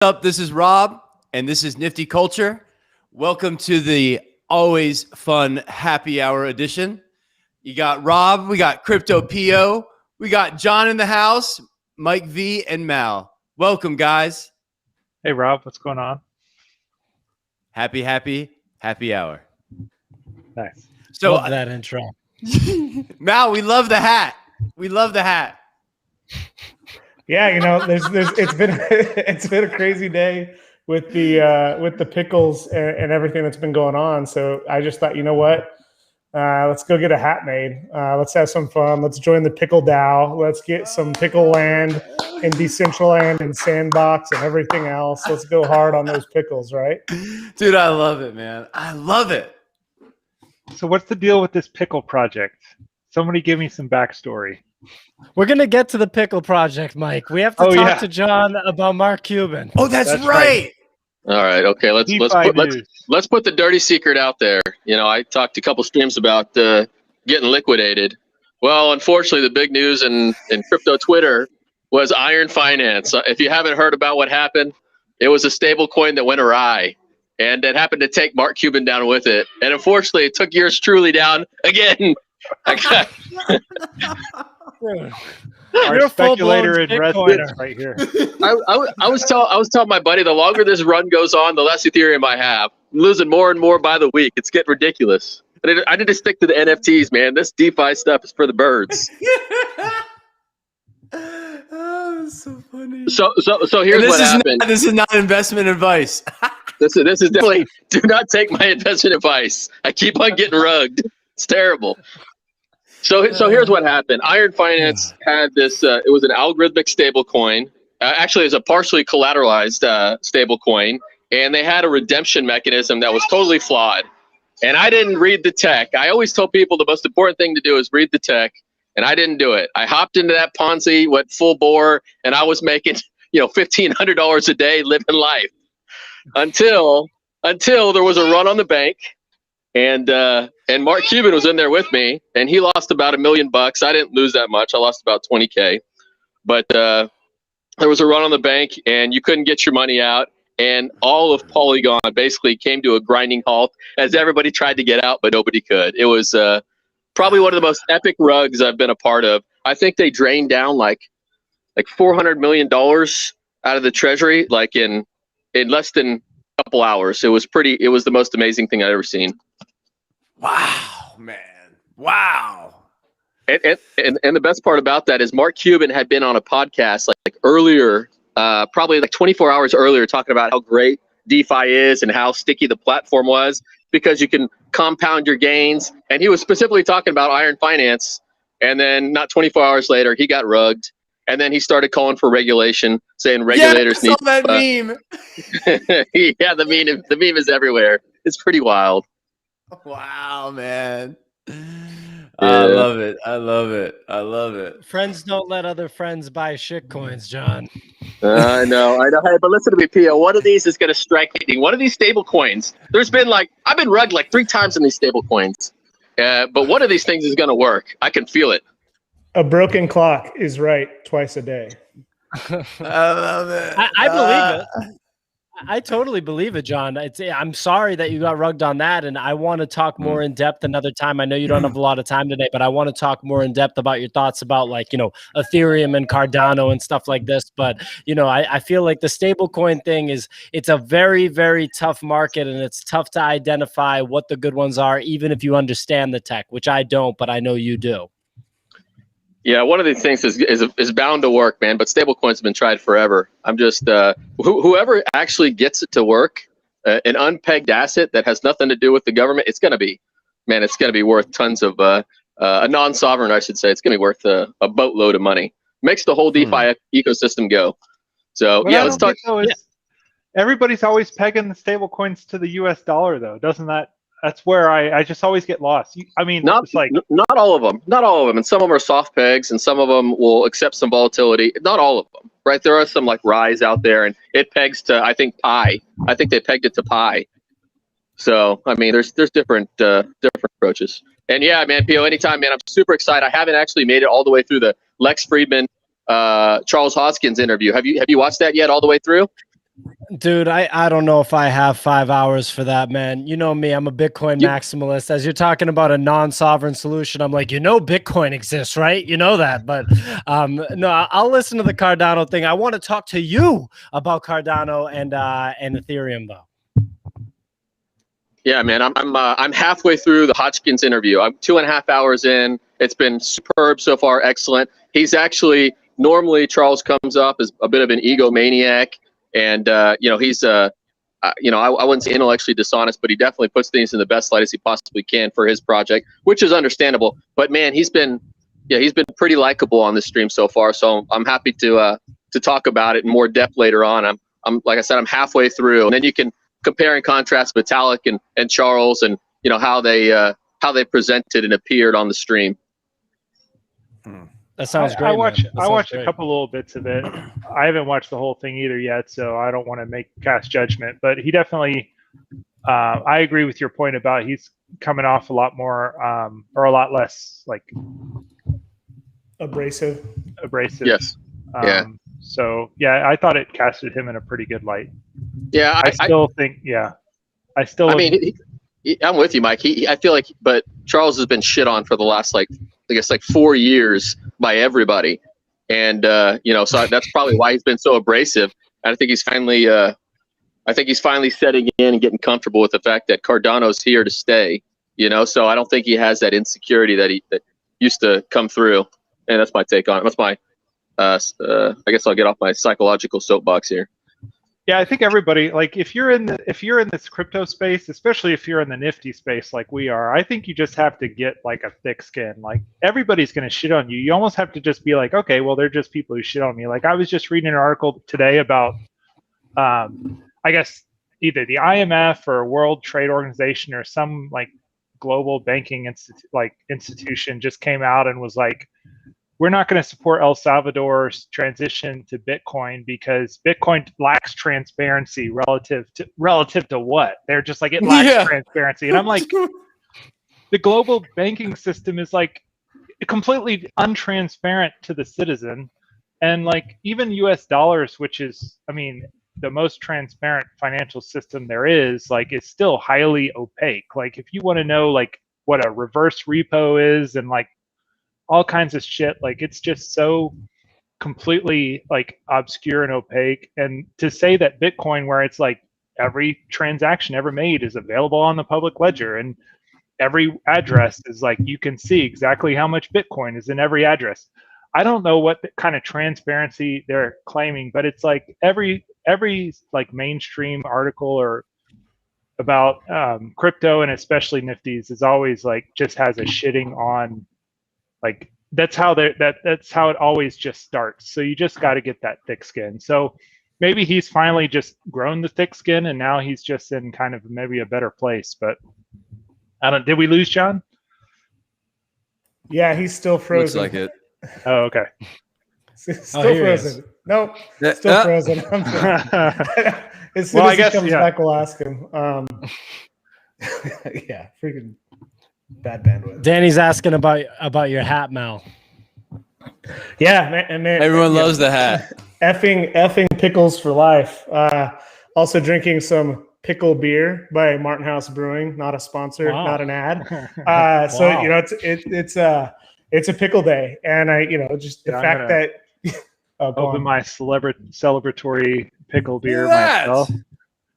up? This is Rob, and this is Nifty Culture. Welcome to the always fun happy hour edition. You got Rob, we got Crypto PO, we got John in the house, Mike V, and Mal. Welcome, guys. Hey, Rob, what's going on? Happy hour. Nice. So love that intro. Mal, we love the hat. We love the hat. Yeah, you know, it's been a crazy day with the pickles and everything that's been going on. So I just thought, you know what? Let's go get a hat made. Let's have some fun. Let's join the Pickle DAO. Let's get some Pickle Land and Decentraland and Sandbox and everything else. Let's go hard on those pickles, right? Dude, I love it, man. I love it. So what's the deal with this pickle project? Somebody give me some backstory. We're going to get to the pickle project, Mike. We have to talk to John about Mark Cuban. Oh, that's right. All right. Okay. Let's put the dirty secret out there. You know, I talked a couple streams about getting liquidated. Well, unfortunately, the big news in crypto Twitter was Iron Finance. If you haven't heard about what happened, it was a stable coin that went awry, and it happened to take Mark Cuban down with it. And unfortunately, it took yours truly down again. Our speculator in residence right here. I was telling my buddy, the longer this run goes on, the less Ethereum I have. I'm losing more and more by the week. It's getting ridiculous. I need to stick to the NFTs, man. This DeFi stuff is for the birds. Oh, that's so funny. So here's what happened. This is not investment advice. This is definitely, do not take my investment advice. I keep on getting rugged. It's terrible. So here's what happened. Iron Finance had this. It was an algorithmic stable coin. Actually, it's a partially collateralized stable coin, and they had a redemption mechanism that was totally flawed. And I didn't read the tech. I always tell people the most important thing to do is read the tech, and I didn't do it. I hopped into that Ponzi, went full bore, and I was making $1,500 a day living life until there was a run on the bank. And Mark Cuban was in there with me, and he lost about $1 million. I didn't lose that much. I lost about 20K, but there was a run on the bank, and you couldn't get your money out. And all of Polygon basically came to a grinding halt as everybody tried to get out, but nobody could. It was probably one of the most epic rugs I've been a part of. I think they drained down like $400 million out of the treasury, like in less than a couple hours. It was the most amazing thing I've ever seen. Wow, man. Wow. And the best part about that is Mark Cuban had been on a podcast like earlier, probably like 24 hours earlier, talking about how great DeFi is and how sticky the platform was because you can compound your gains. And he was specifically talking about Iron Finance. And then not 24 hours later, he got rugged. And then he started calling for regulation, saying regulators need. I saw that meme. Yeah, the meme is everywhere. It's pretty wild. Wow, man. Yeah. I love it. Friends don't let other friends buy shit coins, John. I know. Hey, but listen to me, Pio. One of these is going to strike me. One of these stable coins. I've been rugged like 3 times in these stable coins. But one of these things is going to work. I can feel it. A broken clock is right twice a day. I love it. I believe it. I totally believe it, John. I'm sorry that you got rugged on that, and I want to talk more in depth another time. I know you don't have a lot of time today, but I want to talk more in depth about your thoughts about Ethereum and Cardano and stuff like this. But I feel like the stablecoin thing it's a very, very tough market, and it's tough to identify what the good ones are, even if you understand the tech, which I don't, but I know you do. Yeah, one of these things is bound to work, man. But stablecoins have been tried forever. I'm just whoever actually gets it to work, an unpegged asset that has nothing to do with the government, it's gonna be worth tons of a non-sovereign, I should say. It's gonna be worth a boatload of money. Makes the whole DeFi ecosystem go. So What yeah, let's talk. Everybody's always pegging the stable coins to the US dollar, though, doesn't that? That's where I just always get lost. I mean, not all of them, and some of them are soft pegs, and some of them will accept some volatility. Not all of them, right? There are some like Rise out there, and it pegs to Pi. I think they pegged it to Pi. So I mean, there's different approaches. And yeah, man, Pio, anytime, man. I'm super excited. I haven't actually made it all the way through the Lex Friedman, Charles Hoskins interview. Have you watched that yet all the way through? Dude, I don't know if I have 5 hours for that, man. You know me, I'm a Bitcoin maximalist. As you're talking about a non-sovereign solution, I'm like, Bitcoin exists, right? You know that. But no, I'll listen to the Cardano thing. I want to talk to you about Cardano and Ethereum, though. Yeah, man, I'm halfway through the Hodgkins interview. I'm 2.5 hours in. It's been superb so far, excellent. He's actually normally Charles comes up as a bit of an egomaniac, and he's I wouldn't say intellectually dishonest, but he definitely puts things in the best light as he possibly can for his project, which is understandable. But man, he's been pretty likable on this stream so far. So I'm happy to talk about it in more depth later on. I'm like I said, I'm halfway through, and then you can compare and contrast Vitalik and Charles, and how they presented and appeared on the stream. That sounds great. I watched a couple little bits of it. I haven't watched the whole thing either yet, so I don't want to cast judgment. But he definitely, I agree with your point about he's coming off a lot more or a lot less like abrasive. Yes. Yeah. So yeah, I thought it casted him in a pretty good light. Yeah, I still think. Yeah, I mean, I'm with you, Mike. I feel like, but Charles has been shit on for the last like 4 years by everybody, and so that's probably why he's been so abrasive. And I think he's finally, setting in and getting comfortable with the fact that Cardano's here to stay. So I don't think he has that insecurity that used to come through. And that's my take on it. That's my, I guess I'll get off my psychological soapbox here. Yeah, I think everybody, like if you're in this crypto space, especially if you're in the Nifty space like we are, I think you just have to get like a thick skin. Like everybody's going to shit on you. You almost have to just be like, okay, well, they're just people who shit on me. Like I was just reading an article today about, I guess either the IMF or World Trade Organization or some like global banking institution just came out and was like, we're not going to support El Salvador's transition to Bitcoin because Bitcoin lacks transparency relative to what? They're just like, it lacks transparency. And I'm like, the global banking system is like completely untransparent to the citizen. And like even US dollars, which is, I mean, the most transparent financial system there is, like, is still highly opaque. Like if you want to know like what a reverse repo is and like all kinds of shit, like it's just so completely like obscure and opaque. And to say that Bitcoin, where it's like every transaction ever made is available on the public ledger and every address is like, you can see exactly how much Bitcoin is in every address. I don't know what kind of transparency they're claiming, but it's like every like mainstream article or about crypto and especially Nifties is always like just has a shitting on. Like that's how it always just starts. So you just got to get that thick skin. So maybe he's finally just grown the thick skin and now he's just in kind of maybe a better place. But I don't. Did we lose John? Yeah, he's still frozen. Looks like it. Oh, okay. Still frozen. Nope. Still frozen. As soon as he comes back, we'll ask him. Yeah, freaking. Bad bandwidth. Danny's asking about your hat, Mal. Yeah, man, everyone loves the hat. Effing pickles for life. Also drinking some pickle beer by Martin House Brewing. Not a sponsor, not an ad. So it's a pickle day, and just the fact that open my celebratory pickle beer myself,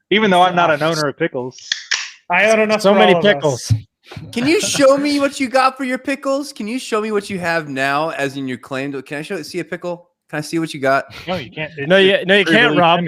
even though I'm not an owner of pickles. I own enough. So many pickles. Can you show me what you got for your pickles? Can you show me what you have now, as in your claim? Can I see a pickle? Can I see what you got? No, you can't. You can't, Rob.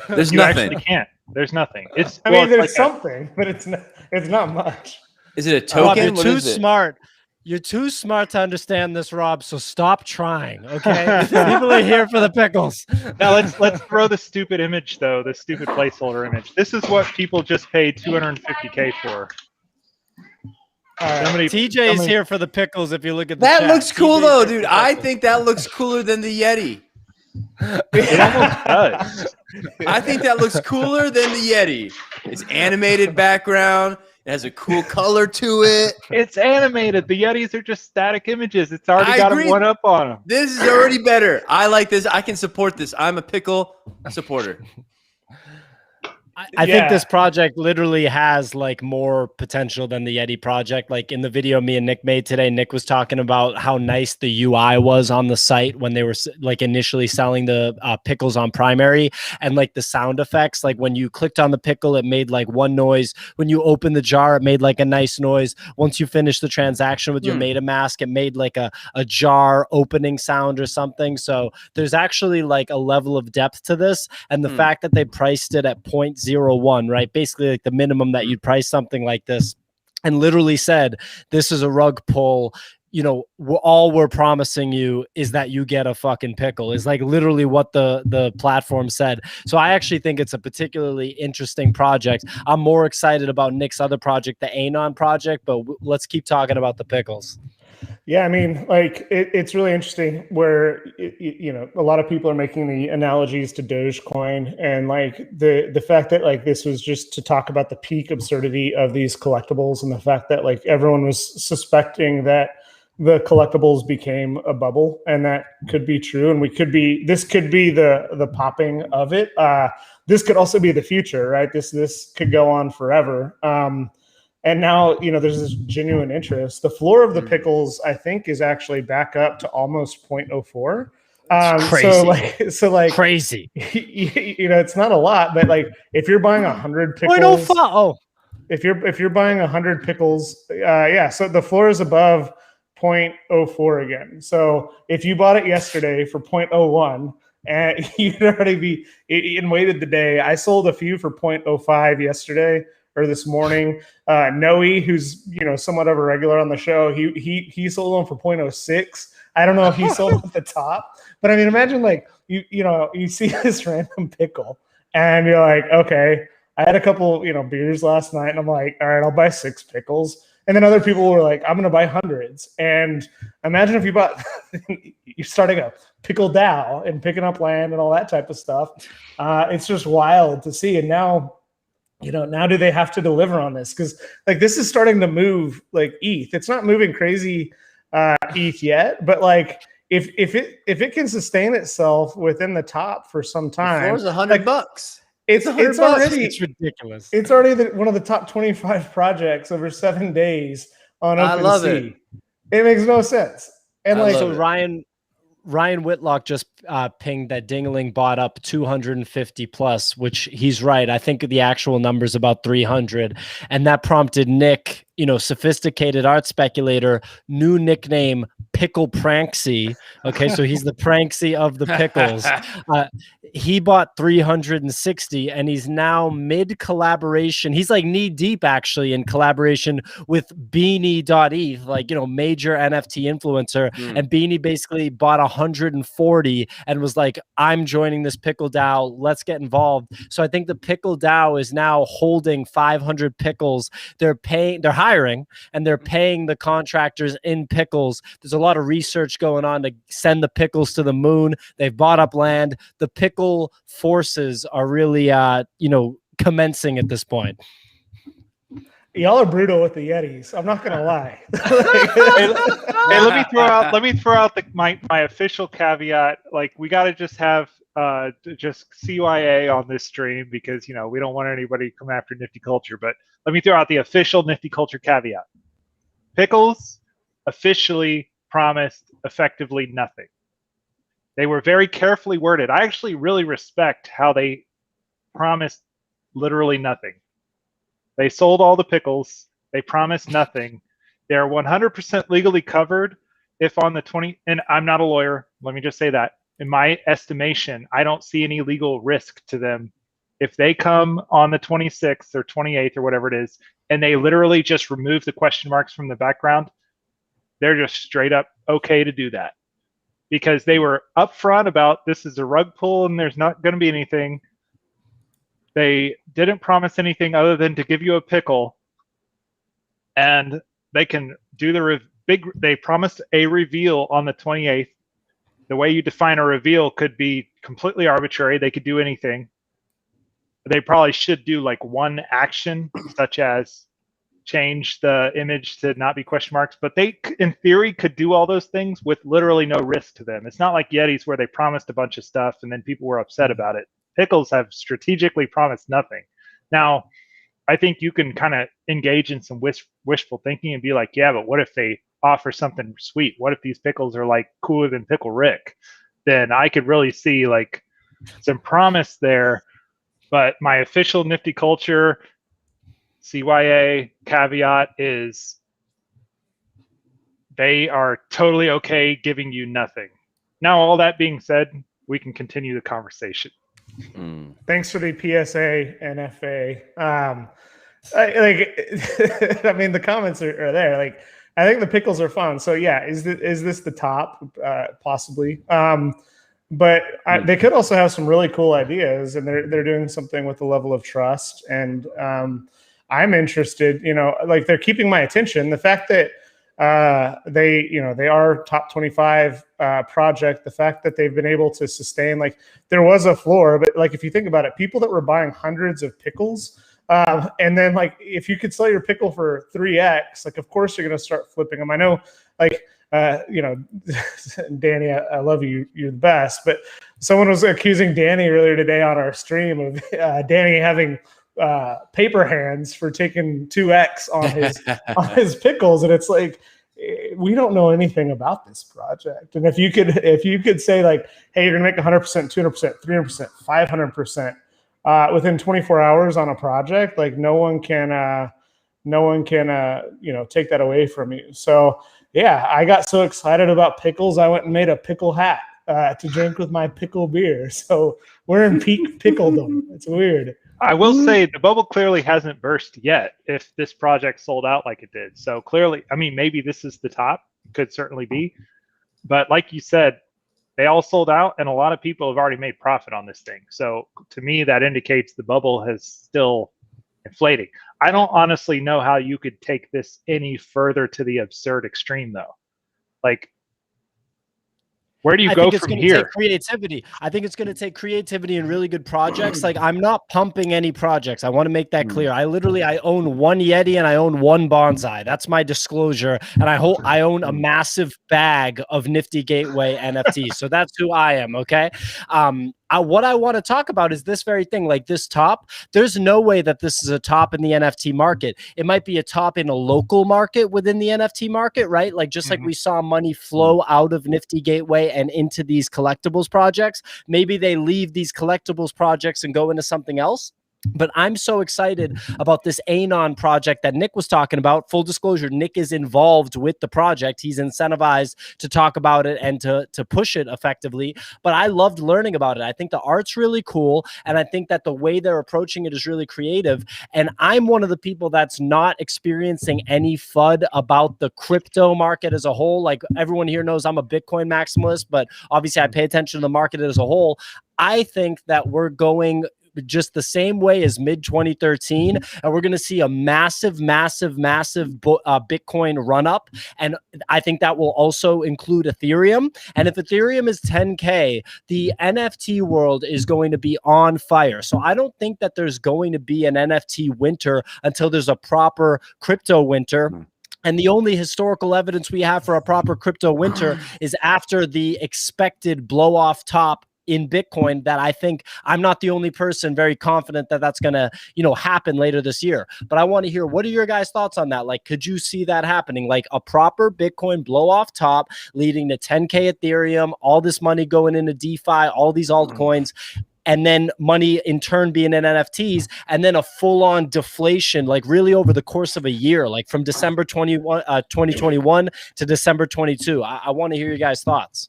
There's you nothing. Actually can't. There's nothing. There's like something, but it's not much. Is it a token? Rob, you're too smart. You're too smart to understand this, Rob. So stop trying. Okay, people are here for the pickles. Now let's throw the stupid image though. The stupid placeholder image. This is what people just paid $250K for. TJ is here for the pickles. If you look at the that chat. looks cool though, dude. I think that looks cooler than the Yeti. It almost does. I think that looks cooler than the Yeti. It's animated background. It has a cool color to it. It's animated. The Yetis are just static images. It's already got a one up on them. This is already better. I like this. I can support this. I'm a pickle supporter. I think this project literally has like more potential than the Yeti project. Like in the video me and Nick made today, Nick was talking about how nice the UI was on the site when they were like initially selling the pickles on primary, and like the sound effects. Like when you clicked on the pickle, it made like one noise. When you opened the jar, it made like a nice noise. Once you finished the transaction with your MetaMask, it made like a jar opening sound or something. So there's actually like a level of depth to this. And the fact that they priced it at 0.01, right? Basically like the minimum that you'd price something like this, and literally said, this is a rug pull. You know, all we're promising you is that you get a fucking pickle, is like literally what the platform said. So I actually think it's a particularly interesting project. I'm more excited about Nick's other project, the Anon project, but let's keep talking about the pickles. Yeah, I mean, like it's really interesting where you know, a lot of people are making the analogies to Dogecoin, and like the fact that like this was just to talk about the peak absurdity of these collectibles, and the fact that like everyone was suspecting that the collectibles became a bubble, and that could be true, and this could be the popping of it. This could also be the future, right? This could go on forever. And now, you know, there's this genuine interest. The floor of the pickles, I think, is actually back up to almost 0.04. Crazy. So like crazy. You know, it's not a lot, but like if you're buying 100 pickles, if you're buying 100 pickles, so the floor is above 0.04 again. So if you bought it yesterday for 0.01, and you'd already be and waited the day. I sold a few for 0.05 yesterday. Or this morning, Noe, who's, you know, somewhat of a regular on the show, he sold them for 0.06. I don't know if he sold at the top, but I mean, imagine like you know, you see this random pickle and you're like, okay, I had a couple, you know, beers last night, and I'm like, all right, I'll buy 6 pickles. And then other people were like, I'm going to buy hundreds. And imagine if you bought, you're starting a pickle DAO and picking up land and all that type of stuff. It's just wild to see. And now, you know, now do they have to deliver on this? Because like this is starting to move like ETH. It's not moving crazy ETH yet, but like if it can sustain itself within the top for some time, the floor's $100. It's already, it's ridiculous. It's already one of the top 25 projects over 7 days on OpenSea. I love it. It makes no sense. And like, so Ryan Whitlock just pinged that Dingaling bought up 250 plus, which he's right. I think the actual number is about 300. And that prompted Nick, you know, sophisticated art speculator, new nickname, Pickle Pranksy. Okay, so he's the Pranksy of the pickles. He bought 360, and he's now mid collaboration. He's like knee deep actually in collaboration with Beanie.eth, like, you know, major NFT influencer. And Beanie basically bought 140 and was like, I'm joining this pickle DAO. Let's get involved. So I think the pickle DAO is now holding 500 pickles. They're hiring, and they're paying the contractors in pickles. There's a lot of research going on to send the pickles to the moon. They've bought up land. The pickle forces are really, you know, commencing at this point. Y'all are brutal with the Yetis. I'm not gonna lie. Hey, let me throw out my official caveat. Like, we got to just have just CYA on this stream, because, you know, we don't want anybody to come after Nifty Culture. But let me throw out the official Nifty Culture caveat. Pickles officially promised effectively nothing. They were very carefully worded. I actually really respect how they promised literally nothing. They sold all the pickles. They promised nothing. They're 100% legally covered if on the 20, and I'm not a lawyer, let me just say that. In my estimation, I don't see any legal risk to them. If they come on the 26th or 28th or whatever it is, and they literally just remove the question marks from the background, they're just straight up okay to do that. Because they were upfront about this is a rug pull and there's not going to be anything. They didn't promise anything other than to give you a pickle, and they can do the they promised a reveal on the 28th. The way you define a reveal could be completely arbitrary. They could do anything. They probably should do like one action, such as change the image to not be question marks, but they, in theory, could do all those things with literally no risk to them. It's not like Yetis where they promised a bunch of stuff and then people were upset about it. Pickles have strategically promised nothing. Now, I think you can kind of engage in some wishful thinking and be like, yeah, but what if they offer something sweet? What if these pickles are like cooler than Pickle Rick? Then I could really see like some promise there. But my official Nifty Culture CYA caveat is they are totally okay giving you nothing. Now, all that being said, we can continue the conversation. Thanks for the PSA and FA. I mean, the comments are there. Like, I think the pickles are fun. So yeah, is this the top? Possibly. But they could also have some really cool ideas, and they're doing something with a level of trust. And I'm interested. You know, like they're keeping my attention. The fact that they are top 25 project. The fact that they've been able to sustain, like there was a floor, but like if you think about it, people that were buying hundreds of pickles. And then like if you could sell your pickle for 3x, like of course you're going to start flipping them. I know, like Danny, I love you. You're the best. But someone was accusing Danny earlier today on our stream of Danny having paper hands for taking 2x on his on his pickles, and it's like we don't know anything about this project. And if you could say like, hey, you're going to make 100%, 200%, 300%, 500%. Within 24 hours on a project, like no one can take that away from you. So yeah, I got so excited about pickles, I went and made a pickle hat to drink with my pickle beer. So we're in peak pickledom. It's weird. I will say the bubble clearly hasn't burst yet if this project sold out like it did. So clearly, I mean, maybe this is the top, could certainly be. But like you said, they all sold out, and a lot of people have already made profit on this thing. So to me, that indicates the bubble has still inflating. I don't honestly know how you could take this any further to the absurd extreme, though. Like, where do you go from here? Creativity. I think it's going to take creativity and really good projects. Like, I'm not pumping any projects. I want to make that clear. I own one Yeti and I own one bonsai. That's my disclosure. And I own a massive bag of Nifty Gateway NFTs. So that's who I am. Okay. What I want to talk about is this very thing, like this top. There's no way that this is a top in the NFT market. It might be a top in a local market within the NFT market, right? Like just like we saw money flow out of Nifty Gateway and into these collectibles projects. Maybe they leave these collectibles projects and go into something else. But I'm so excited about this Anon project that Nick was talking about. Full disclosure, Nick is involved with the project. He's incentivized to talk about it and to push it effectively. But I loved learning about it. I think the art's really cool. And I think that the way they're approaching it is really creative. And I'm one of the people that's not experiencing any FUD about the crypto market as a whole. Like everyone here knows I'm a Bitcoin maximalist, but obviously I pay attention to the market as a whole. I think that we're going just the same way as mid 2013, and we're going to see a massive Bitcoin run up. And I think that will also include Ethereum. And if Ethereum is 10K, the NFT world is going to be on fire. So I don't think that there's going to be an NFT winter until there's a proper crypto winter. And the only historical evidence we have for a proper crypto winter is after the expected blow off top in Bitcoin. That I think I'm not the only person very confident that that's going to, happen later this year. But I want to hear, what are your guys' thoughts on that? Like, could you see that happening? Like a proper Bitcoin blow off top leading to 10K Ethereum, all this money going into DeFi, all these altcoins, and then money in turn being in NFTs, and then a full-on deflation, like really over the course of a year, like from December 2021 to December 22. I want to hear your guys' thoughts.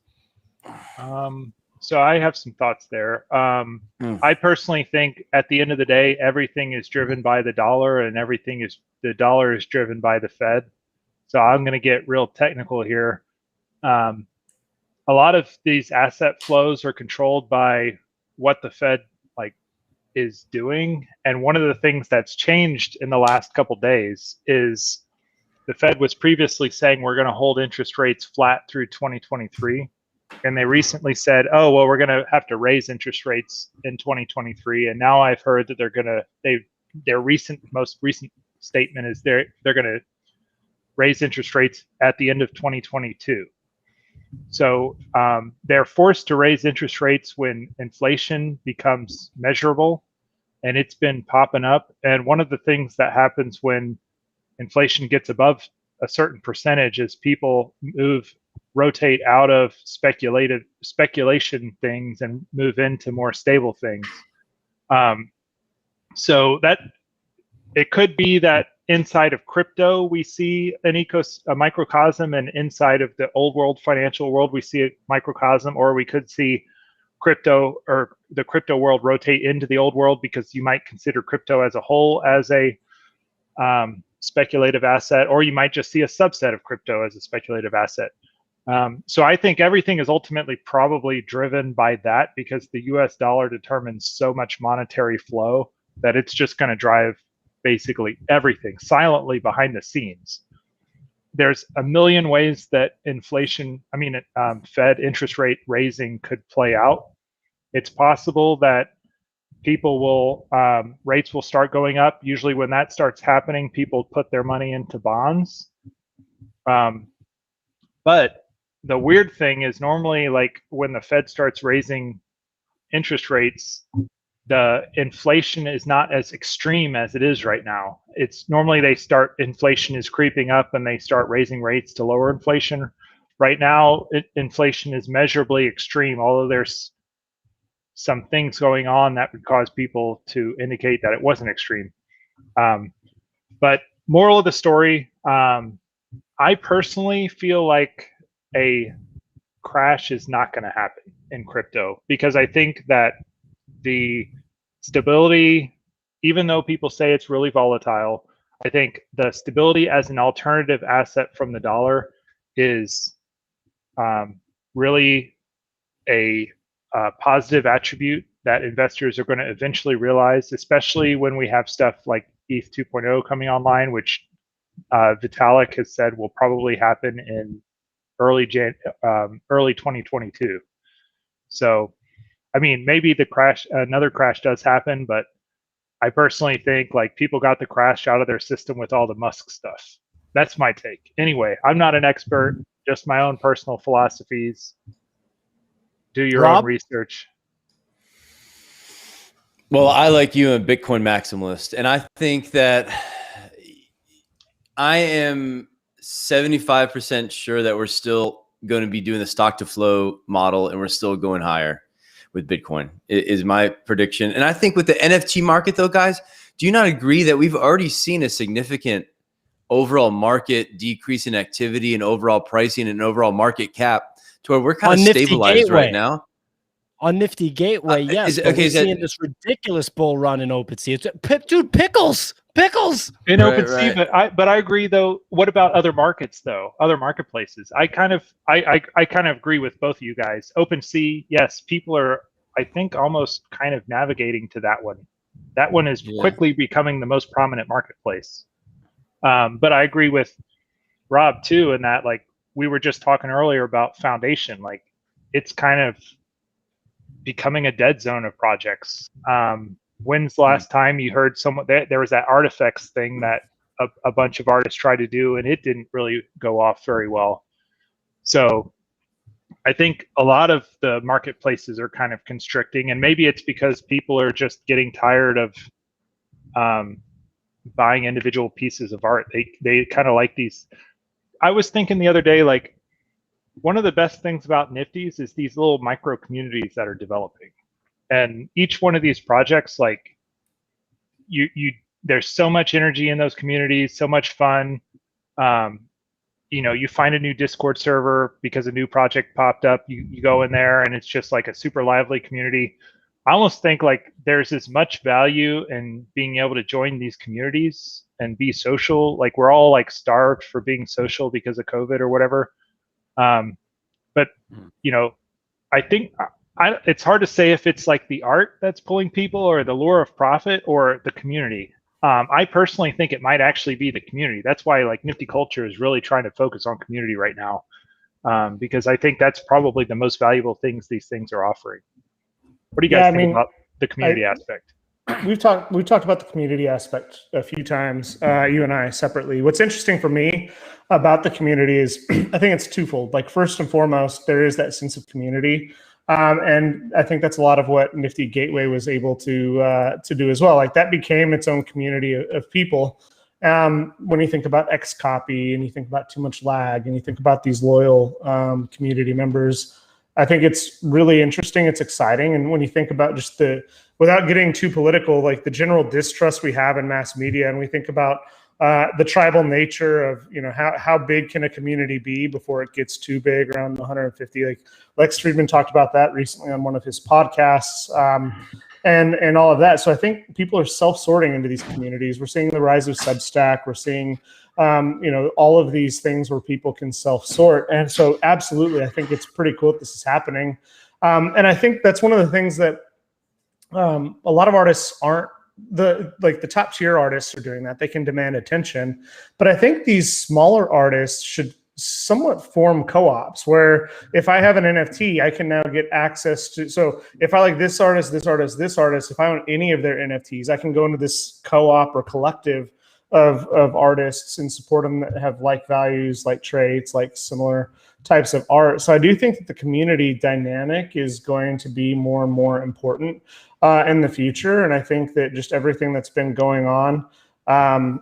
So I have some thoughts there. I personally think at the end of the day, everything is driven by the dollar, and the dollar is driven by the Fed. So I'm going to get real technical here. A lot of these asset flows are controlled by what the Fed is doing. And one of the things that's changed in the last couple of days is the Fed was previously saying we're going to hold interest rates flat through 2023. And they recently said, oh, well, we're going to have to raise interest rates in 2023. And now I've heard that their most recent statement is they're going to raise interest rates at the end of 2022. So they're forced to raise interest rates when inflation becomes measurable, and it's been popping up. And one of the things that happens when inflation gets above a certain percentage is people rotate out of speculation things and move into more stable things. So that it could be that inside of crypto we see a microcosm, and inside of the old world financial world we see a microcosm, or we could see crypto or the crypto world rotate into the old world, because you might consider crypto as a whole as a speculative asset, or you might just see a subset of crypto as a speculative asset. So I think everything is ultimately probably driven by that, because the US dollar determines so much monetary flow that it's just going to drive basically everything silently behind the scenes. There's a million ways that Fed interest rate raising could play out. It's possible that rates will start going up. Usually when that starts happening, people put their money into bonds. But the weird thing is, normally, like when the Fed starts raising interest rates, the inflation is not as extreme as it is right now. It's normally inflation is creeping up and they start raising rates to lower inflation. Right now, inflation is measurably extreme, although there's some things going on that would cause people to indicate that it wasn't extreme. But moral of the story, I personally feel like a crash is not going to happen in crypto, because I think that the stability, even though people say it's really volatile, I think the stability as an alternative asset from the dollar is really a positive attribute that investors are going to eventually realize, especially when we have stuff like ETH 2.0 coming online, which Vitalik has said will probably happen in early 2022. So, I mean, maybe another crash does happen, but I personally think like people got the crash out of their system with all the Musk stuff. That's my take. Anyway, I'm not an expert, just my own personal philosophies. Do your own research. Well, I, like you, am a Bitcoin maximalist, and I think that I am 75% sure that we're still going to be doing the stock to flow model, and we're still going higher with Bitcoin is my prediction. And I think with the NFT market, though, guys, do you not agree that we've already seen a significant overall market decrease in activity and overall pricing and overall market cap to where we're kind of stabilized right now? On Nifty Gateway, yes. We're seeing this ridiculous bull run in OpenSea. Dude, pickles in OpenSea. But I agree, though. What about other markets, though? Other marketplaces? I kind of agree with both of you guys. OpenSea, yes, people are, I think, almost kind of navigating to that one. That one is quickly becoming the most prominent marketplace. But I agree with Rob too, in that, like, we were just talking earlier about Foundation. Like, it's kind of becoming a dead zone of projects. When's the last time you heard someone? There was that artifacts thing that a bunch of artists tried to do, and it didn't really go off very well. So I think a lot of the marketplaces are kind of constricting, and maybe it's because people are just getting tired of buying individual pieces of art. They kind of like these. I was thinking the other day, like, one of the best things about Nifties is these little micro communities that are developing. And each one of these projects, like, there's so much energy in those communities, so much fun. You find a new Discord server because a new project popped up. You go in there and it's just like a super lively community. I almost think like there's as much value in being able to join these communities and be social. Like, we're all like starved for being social because of COVID or whatever. But I think it's hard to say if it's like the art that's pulling people, or the lure of profit, or the community. I personally think it might actually be the community. That's why like Nifty Culture is really trying to focus on community right now, because I think that's probably the most valuable things these things are offering. What do you guys think about the community aspect? we've talked about the community aspect a few times, you and I separately. What's interesting for me about the community is I think it's twofold. Like, first and foremost, there is that sense of community. And I think that's a lot of what Nifty Gateway was able to do as well. Like, that became its own community of people. When you think about X copy and you think about too much lag and you think about these loyal community members, I think it's really interesting. It's exciting. And when you think about just without getting too political, like the general distrust we have in mass media, and we think about the tribal nature of, how big can a community be before it gets too big, around 150. Like Lex Friedman talked about that recently on one of his podcasts, and all of that. So I think people are self-sorting into these communities. We're seeing the rise of Substack. We're seeing all of these things where people can self-sort. And so absolutely, I think it's pretty cool that this is happening. And I think that's one of the things that a lot of artists aren't, the top tier artists are doing that. They can demand attention. But I think these smaller artists should somewhat form co-ops where if I have an NFT, I can now get access to, so if I like this artist, if I own any of their NFTs, I can go into this co-op or collective of artists and support them that have like values, like traits, like similar types of art. So I do think that the community dynamic is going to be more and more important in the future. And I think that just everything that's been going on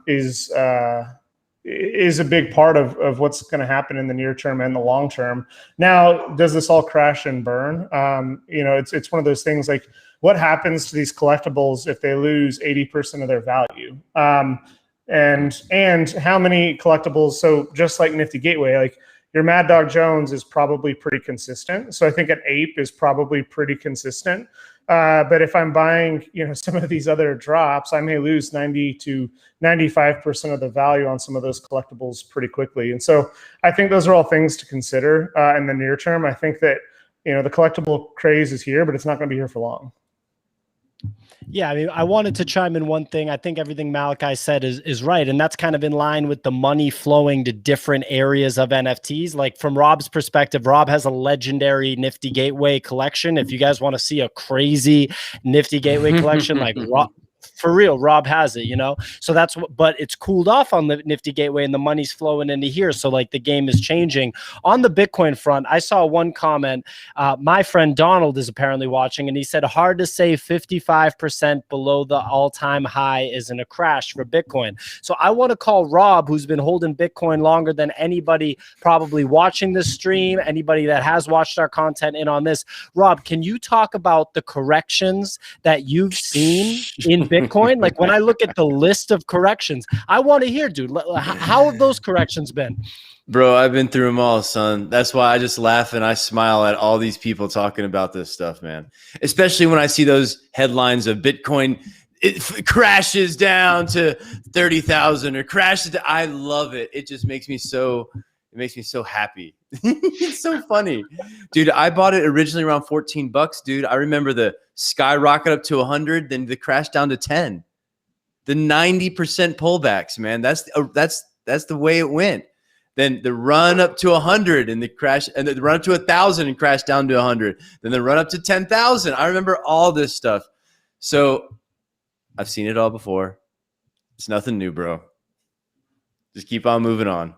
is a big part of what's going to happen in the near term and the long term. Now, does this all crash and burn? It's one of those things, like, what happens to these collectibles if they lose 80% of their value? And how many collectibles? So just like Nifty Gateway, like your Mad Dog Jones is probably pretty consistent. So I think an Ape is probably pretty consistent. But if I'm buying, some of these other drops, I may lose 90 to 95% of the value on some of those collectibles pretty quickly. And so I think those are all things to consider in the near term. I think that, the collectible craze is here, but it's not going to be here for long. Yeah, I mean, I wanted to chime in one thing. I think everything Malachi said is right. And that's kind of in line with the money flowing to different areas of NFTs. Like, from Rob's perspective, Rob has a legendary Nifty Gateway collection. If you guys want to see a crazy Nifty Gateway collection, like for real, Rob has it, so that's what, but it's cooled off on the Nifty Gateway and the money's flowing into here. So like the game is changing. On the Bitcoin front, I saw one comment. My friend Donald is apparently watching, and he said, hard to say 55% below the all-time high isn't a crash for Bitcoin. So I want to call Rob, who's been holding Bitcoin longer than anybody probably watching this stream, anybody that has watched our content in on this. Rob, can you talk about the corrections that you've seen in Bitcoin? Like, when I look at the list of corrections, I want to hear, dude, how have those corrections been? Bro, I've been through them all, son. That's why I just laugh and I smile at all these people talking about this stuff, man. Especially when I see those headlines of Bitcoin, it crashes down to 30,000 or crashes. I love it. It just makes me so happy. It's so funny, dude. I bought it originally around $14, dude. I remember the skyrocket up to 100, then the crash down to 10. The 90% pullbacks, man. That's the way it went. Then the run up to 100 and the crash, and the run up to 1,000 and crash down to 100. Then the run up to 10,000. I remember all this stuff. So I've seen it all before. It's nothing new, bro. Just keep on moving on.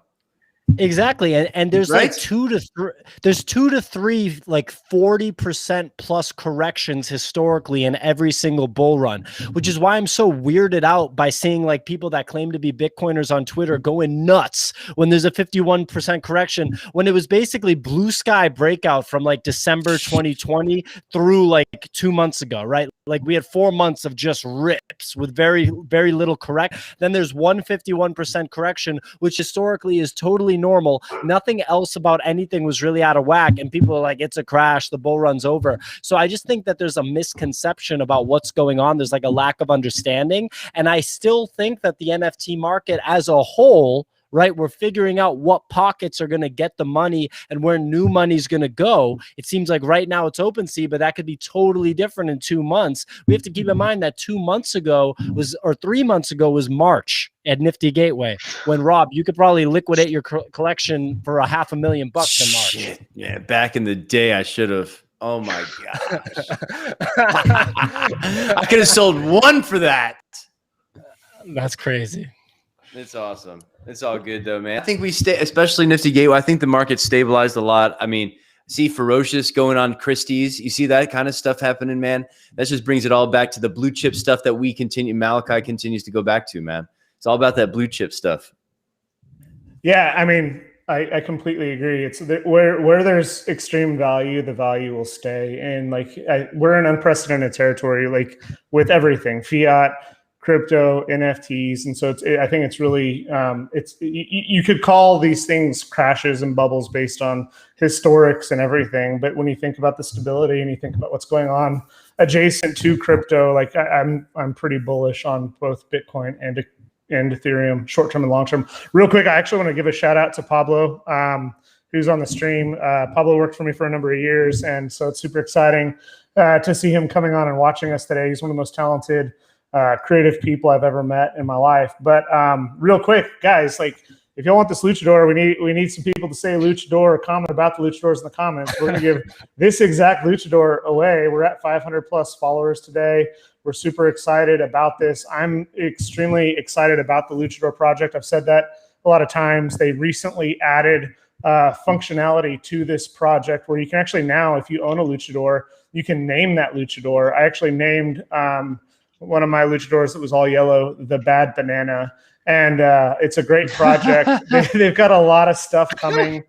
Exactly. And there's right? like 2 to 3 like 40% plus corrections historically in every single bull run, which is why I'm so weirded out by seeing like people that claim to be Bitcoiners on Twitter going nuts when there's a 51% correction, when it was basically blue sky breakout from like December 2020 through like 2 months ago, right? Like, we had 4 months of just rips with very, very little correct. Then there's 151% correction, which historically is totally normal. Nothing else about anything was really out of whack. And people are like, it's a crash. The bull run's over. So I just think that there's a misconception about what's going on. There's like a lack of understanding. And I still think that the NFT market as a whole, right, we're figuring out what pockets are going to get the money and where new money is going to go. It seems like right now it's OpenSea, but that could be totally different in 2 months. We have to keep in mind that 2 months ago or 3 months ago was March at Nifty Gateway, when, Rob, you could probably liquidate your collection for $500,000 in March. Shit. Yeah, back in the day, I should have. Oh my gosh. I could have sold one for that. That's crazy. It's awesome. It's all good though, man. I think we stay, especially Nifty Gateway. I think the market stabilized a lot. I mean, see Ferocious going on Christie's. You see that kind of stuff happening, man. That just brings it all back to the blue chip stuff that we continue. Malachi continues to go back to, man. It's all about that blue chip stuff. Yeah, I mean, I completely agree. It's where there's extreme value, the value will stay. And like we're in unprecedented territory, like with everything, fiat, crypto, NFTs, and so I think it's really you could call these things crashes and bubbles based on historics and everything. But when you think about the stability and you think about what's going on adjacent to crypto, like I'm pretty bullish on both Bitcoin and Ethereum, short term and long term. Real quick, I actually want to give a shout out to Pablo, who's on the stream. Pablo worked for me for a number of years, and so it's super exciting to see him coming on and watching us today. He's one of the most talented, creative people I've ever met in my life. But real quick, guys, like if y'all want this luchador, we need some people to say luchador or comment about the luchadors in the comments. We're gonna give this exact luchador away. We're at 500 plus followers today. We're super excited about this. I'm extremely excited about the Luchador project. I've said that a lot of times. They recently added functionality to this project where you can actually now, if you own a Luchador, you can name that Luchador. I actually named one of my Luchadors that was all yellow, the Bad Banana. And it's a great project. They've got a lot of stuff coming.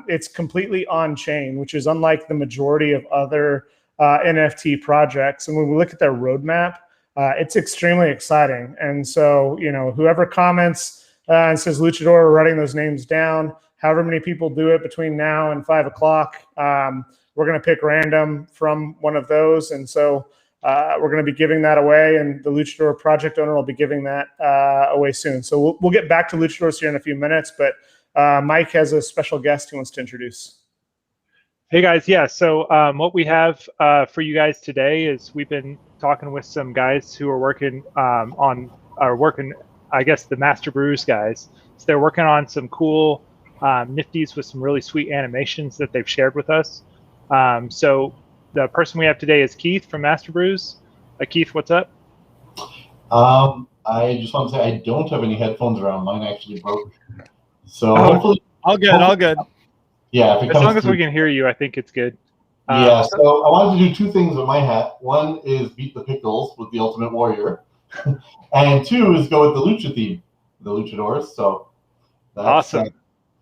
It's completely on-chain, which is unlike the majority of other NFT projects. And when we look at their roadmap, it's extremely exciting. And so, you know, whoever comments and says Luchador, we're writing those names down. However many people do it between now and 5 o'clock, we're going to pick random from one of those. And so we're going to be giving that away, and the Luchador project owner will be giving that away soon. So we'll get back to Luchadors here in a few minutes, but Mike has a special guest he wants to introduce. Hey guys, yeah. So what we have for you guys today is we've been talking with some guys who are working I guess the MasterBrews guys. So they're working on some cool nifties with some really sweet animations that they've shared with us. So the person we have today is Keith from MasterBrews. Keith, what's up? I just want to say I don't have any headphones around. Mine actually broke. So hopefully, all good. Yeah, as long as we can hear you, I think it's good. Yeah, so I wanted to do two things with my hat. One is beat the Pickles with the Ultimate Warrior, and two is go with the Lucha theme, the Luchadors. So that's awesome.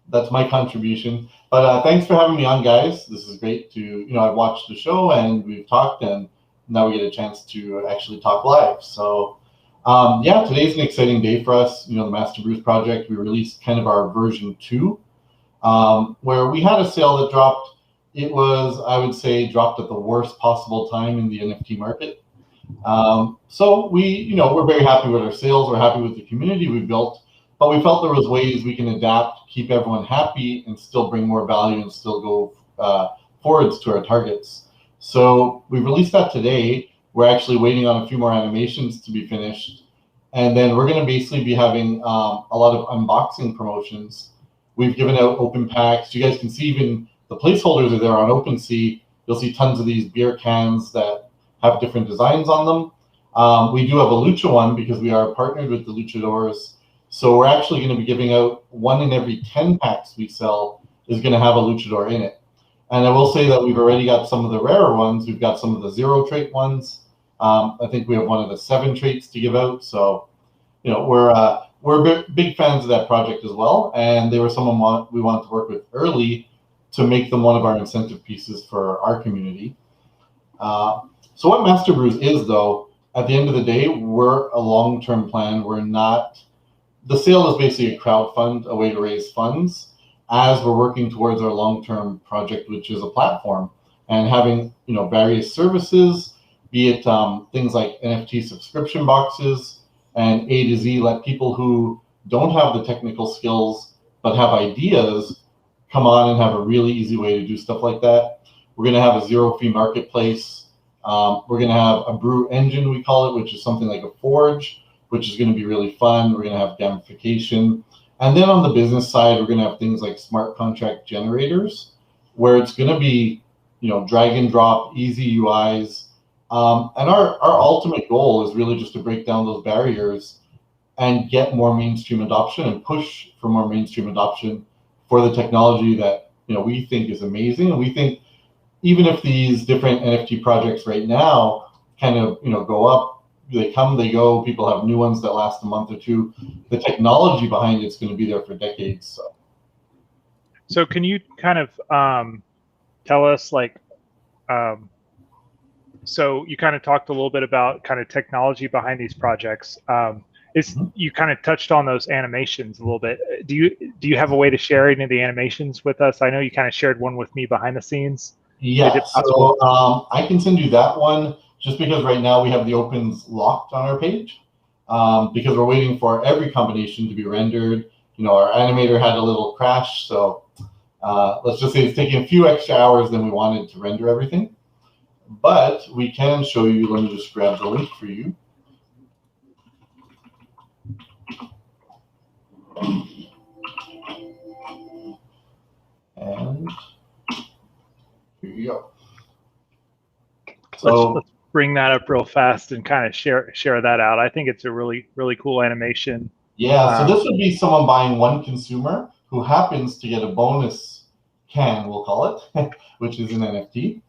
That's my contribution. But thanks for having me on, guys. This is great to, I've watched the show and we've talked, and now we get a chance to actually talk live. So yeah, today's an exciting day for us. The MasterBrews project, we released kind of our version 2. Where we had a sale that dropped. It was, I would say, dropped at the worst possible time in the NFT market. So we're very happy with our sales. We're happy with the community we built, but we felt there was ways we can adapt, keep everyone happy, and still bring more value and still go forwards to our targets. So we released that today. We're actually waiting on a few more animations to be finished, and then we're going to basically be having a lot of unboxing promotions. We've given out open packs. You guys can see even the placeholders are there on OpenSea. You'll see tons of these beer cans that have different designs on them. We do have a Lucha one because we are partnered with the Luchadores. So we're actually going to be giving out 1 in every 10 packs we sell is going to have a Luchador in it. And I will say that we've already got some of the rarer ones. We've got some of the 0 trait ones. I think we have one of the 7 traits to give out. So, we're big fans of that project as well, and they were someone we wanted to work with early to make them one of our incentive pieces for our community. So what MasterBrews is, though, at the end of the day, we're a long-term plan. We're not. The sale is basically a crowd fund, a way to raise funds, as we're working towards our long-term project, which is a platform, and having various services, be it things like NFT subscription boxes. And A to Z, let people who don't have the technical skills but have ideas come on and have a really easy way to do stuff like that. We're going to have a 0-fee marketplace. We're going to have a brew engine, we call it, which is something like a forge, which is going to be really fun. We're going to have gamification. And then on the business side, we're going to have things like smart contract generators, where it's going to be drag and drop, easy UIs. And our ultimate goal is really just to break down those barriers and get more mainstream adoption and push for more mainstream adoption for the technology that we think is amazing. And we think even if these different NFT projects right now kind of go up, they come, they go, people have new ones that last a month or two, the technology behind it's going to be there for decades. So can you kind of tell us, like, so you kind of talked a little bit about kind of technology behind these projects. You kind of touched on those animations a little bit. Do you have a way to share any of the animations with us? I know you kind of shared one with me behind the scenes. Yeah, so I can send you that one just because right now we have the opens locked on our page because we're waiting for every combination to be rendered. Our animator had a little crash, so let's just say it's taking a few extra hours than we wanted to render everything. But we can show you. Let me just grab the link for you. And here you go. So let's bring that up real fast and kind of share that out. I think it's a really, really cool animation. Yeah, so this would be someone buying one consumer who happens to get a bonus can, we'll call it, which is an NFT.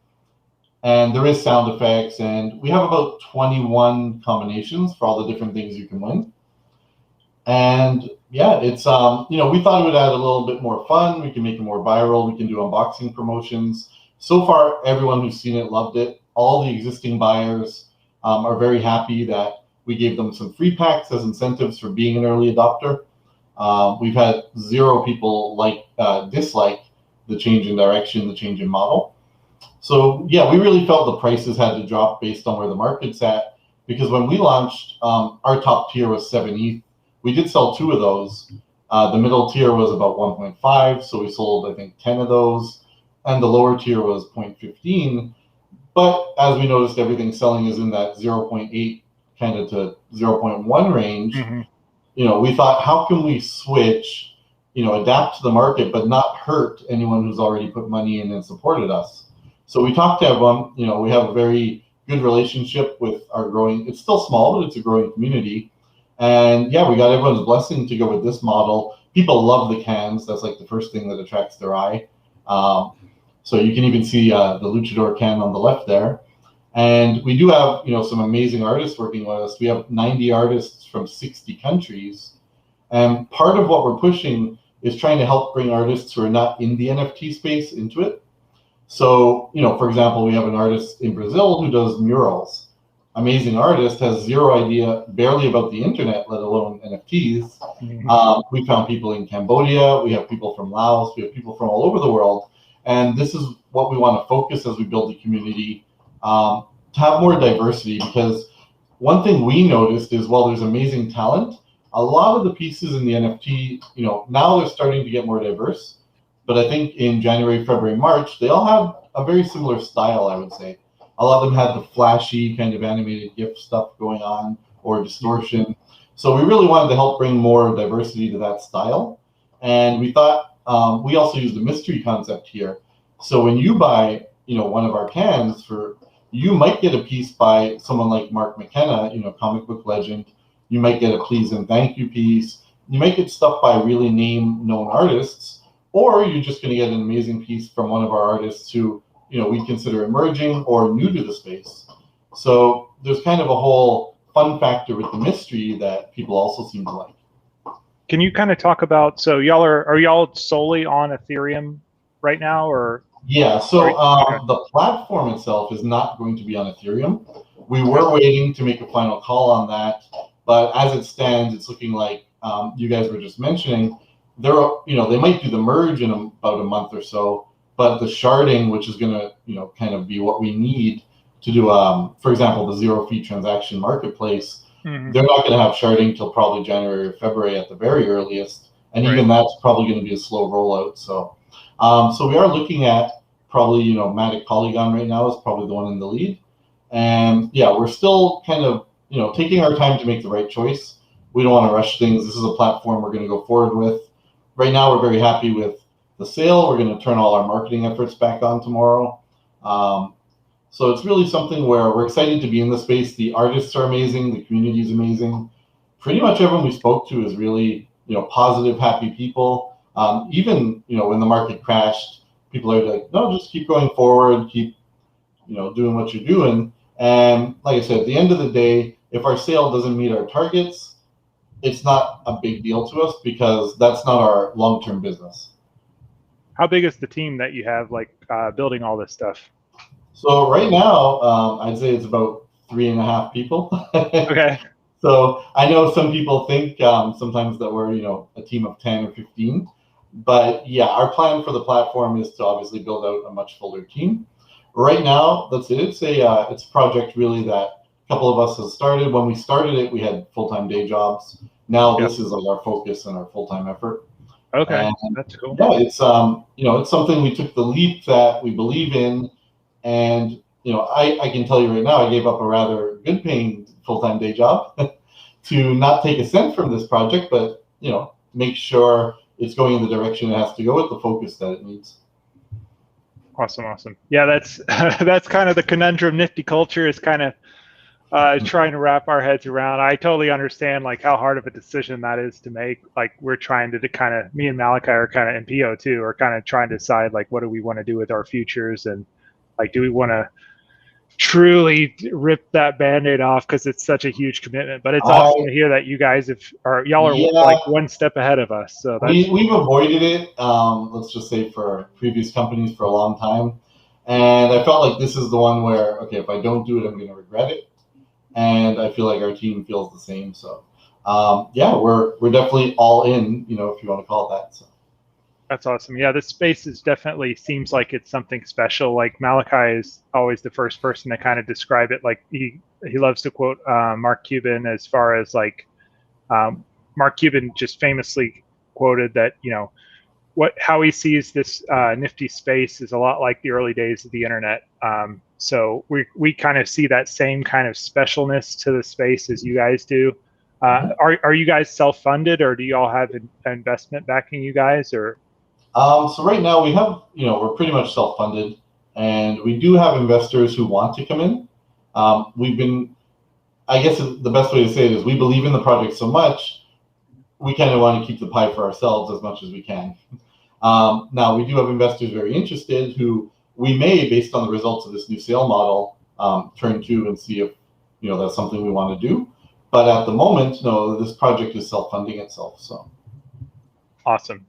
And there is sound effects, and we have about 21 combinations for all the different things you can win. And yeah, it's we thought it would add a little bit more fun. We can make it more viral. We can do unboxing promotions. So far, everyone who's seen it loved it. All the existing buyers are very happy that we gave them some free packs as incentives for being an early adopter. We've had 0 people dislike the change in direction, the change in model. So yeah, we really felt the prices had to drop based on where the market's at, because when we launched, our top tier was 7 ETH. We did sell 2 of those. The middle tier was about 1.5, so we sold, I think, 10 of those. And the lower tier was 0.15. But as we noticed, everything selling is in that 0.8 kind of to 0.1 range. Mm-hmm. We thought, how can we switch, adapt to the market, but not hurt anyone who's already put money in and supported us? So we talked to everyone. We have a very good relationship with our growing, it's still small, but it's a growing community. And yeah, we got everyone's blessing to go with this model. People love the cans. That's like the first thing that attracts their eye. So you can even see the Luchador can on the left there. And we do have, some amazing artists working with us. We have 90 artists from 60 countries. And part of what we're pushing is trying to help bring artists who are not in the NFT space into it. So, for example, we have an artist in Brazil who does murals. Amazing artist, has 0 idea barely about the internet, let alone NFTs. Mm-hmm. We found people in Cambodia. We have people from Laos. We have people from all over the world. And this is what we want to focus as we build the community, to have more diversity, because one thing we noticed is while there's amazing talent, a lot of the pieces in the NFT, now they're starting to get more diverse. But I think in January, February, March, they all have a very similar style, I would say. A lot of them had the flashy kind of animated GIF stuff going on, or distortion. So we really wanted to help bring more diversity to that style. And we thought we also used the mystery concept here. So when you buy, one of our cans, you might get a piece by someone like Mark McKenna, comic book legend. You might get a please and thank you piece. You might get stuff by really known artists. Or you're just going to get an amazing piece from one of our artists who, we consider emerging or new to the space. So there's kind of a whole fun factor with the mystery that people also seem to like. Can you kind of talk about, so y'all are y'all solely on Ethereum right now, or? Yeah, so the platform itself is not going to be on Ethereum. We were waiting to make a final call on that, but as it stands, it's looking like you guys were just mentioning, they might do the merge in about a month or so, but the sharding, which is going to, kind of be what we need to do, for example, the 0 fee transaction marketplace, mm-hmm. They're not going to have sharding till probably January or February at the very earliest. And even that's probably going to be a slow rollout. So, so we are looking at probably, Matic Polygon right now is probably the one in the lead. And yeah, we're still kind of, taking our time to make the right choice. We don't want to rush things. This is a platform we're going to go forward with. Right now, we're very happy with the sale. We're going to turn all our marketing efforts back on tomorrow. So it's really something where we're excited to be in the space. The artists are amazing. The community is amazing. Pretty much everyone we spoke to is really, positive, happy people. Even, when the market crashed, people are like, no, just keep going forward, keep, doing what you're doing. And like I said, at the end of the day, if our sale doesn't meet our targets, it's not a big deal to us because that's not our long-term business. How big is the team that you have, building all this stuff? So right now, I'd say it's about 3.5 people. Okay. So I know some people think sometimes that we're, a team of 10 or 15. But yeah, our plan for the platform is to obviously build out a much fuller team. Right now, that's it. It's a project really that a couple of us has started. When we started it, we had full-time day jobs. Now this is like our focus and our full-time effort. Okay, that's cool. Yeah, it's it's something we took the leap that we believe in, and I can tell you right now, I gave up a rather good-paying full-time day job to not take a cent from this project, but make sure it's going in the direction it has to go with the focus that it needs. Awesome. Yeah, that's that's kind of the conundrum Nifty culture is kind of trying to wrap our heads around. I totally understand how hard of a decision that is to make. We're trying to kind of, me and Malachi are kind of, and PO too, are kind of trying to decide what do we want to do with our futures, and do we want to truly rip that Band-Aid off because it's such a huge commitment. But it's awesome to hear that you guys y'all are one step ahead of us. So we've avoided it, let's just say, for previous companies for a long time. And I felt like this is the one where, okay, if I don't do it, I'm going to regret it. And I feel like our team feels the same. So we're definitely all in, if you want to call it that. So. That's awesome. Yeah, this space is definitely seems like it's something special. Malachi is always the first person to kind of describe it. He loves to quote Mark Cuban as far as Mark Cuban just famously quoted that, how he sees this Nifty space is a lot like the early days of the internet. So we kind of see that same kind of specialness to the space as you guys do. Are you guys self-funded, or do you all have an investment backing you guys, or? So right now we have, we're pretty much self-funded, and we do have investors who want to come in. I guess the best way to say it is we believe in the project so much, we kind of want to keep the pie for ourselves as much as we can. Now we do have investors very interested who we may, based on the results of this new sale model, turn to and see if, that's something we want to do. But at the moment, no, this project is self-funding itself. So. Awesome.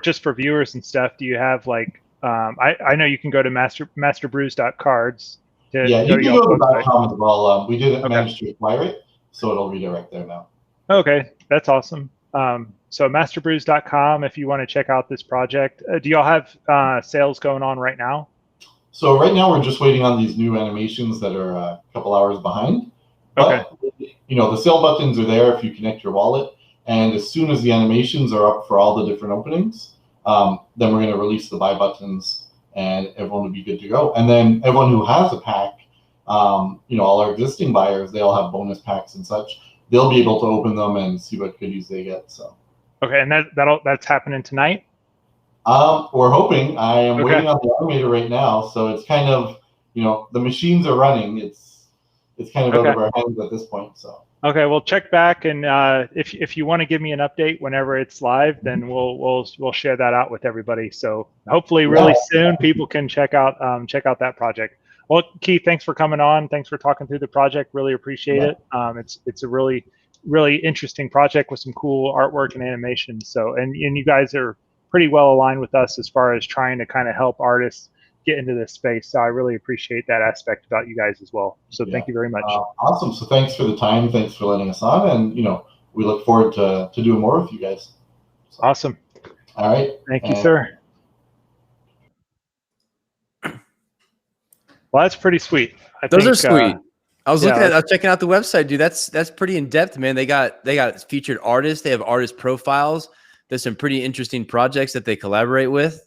Just for viewers and stuff, do you have I know you can go to MasterBrews.Cards. Yeah, you can go to .com as well. We didn't manage to acquire it, so it'll redirect there now. Okay, that's awesome. So MasterBrews.com if you want to check out this project. Do y'all have sales going on right now? So right now we're just waiting on these new animations that are a couple hours behind. But, the sale buttons are there if you connect your wallet. And as soon as the animations are up for all the different openings, then we're going to release the buy buttons, and everyone will be good to go. And then everyone who has a pack, all our existing buyers, they all have bonus packs and such. They'll be able to open them and see what goodies they get. So. Okay, and that's happening tonight? We're hoping. I am waiting on the automator right now, so it's kind of, the machines are running. It's kind of out of our hands at this point. So. Okay, well, check back, and if you want to give me an update whenever it's live, then we'll share that out with everybody. So hopefully, really soon, people can check out that project. Well, Keith, thanks for coming on. Thanks for talking through the project. Really appreciate it. It's a really interesting project with some cool artwork and animation. So, and you guys are pretty well aligned with us as far as trying to kind of help artists get into this space. So I really appreciate that aspect about you guys as well. So thank you very much. Awesome. So thanks for the time. Thanks for letting us on. And, we look forward to doing more with you guys. So. Awesome. All right. Thank you, sir. Well, that's pretty sweet. Those are sweet. I was I was checking out the website, dude. That's pretty in depth, man. They got featured artists. They have artist profiles. There's some pretty interesting projects that they collaborate with.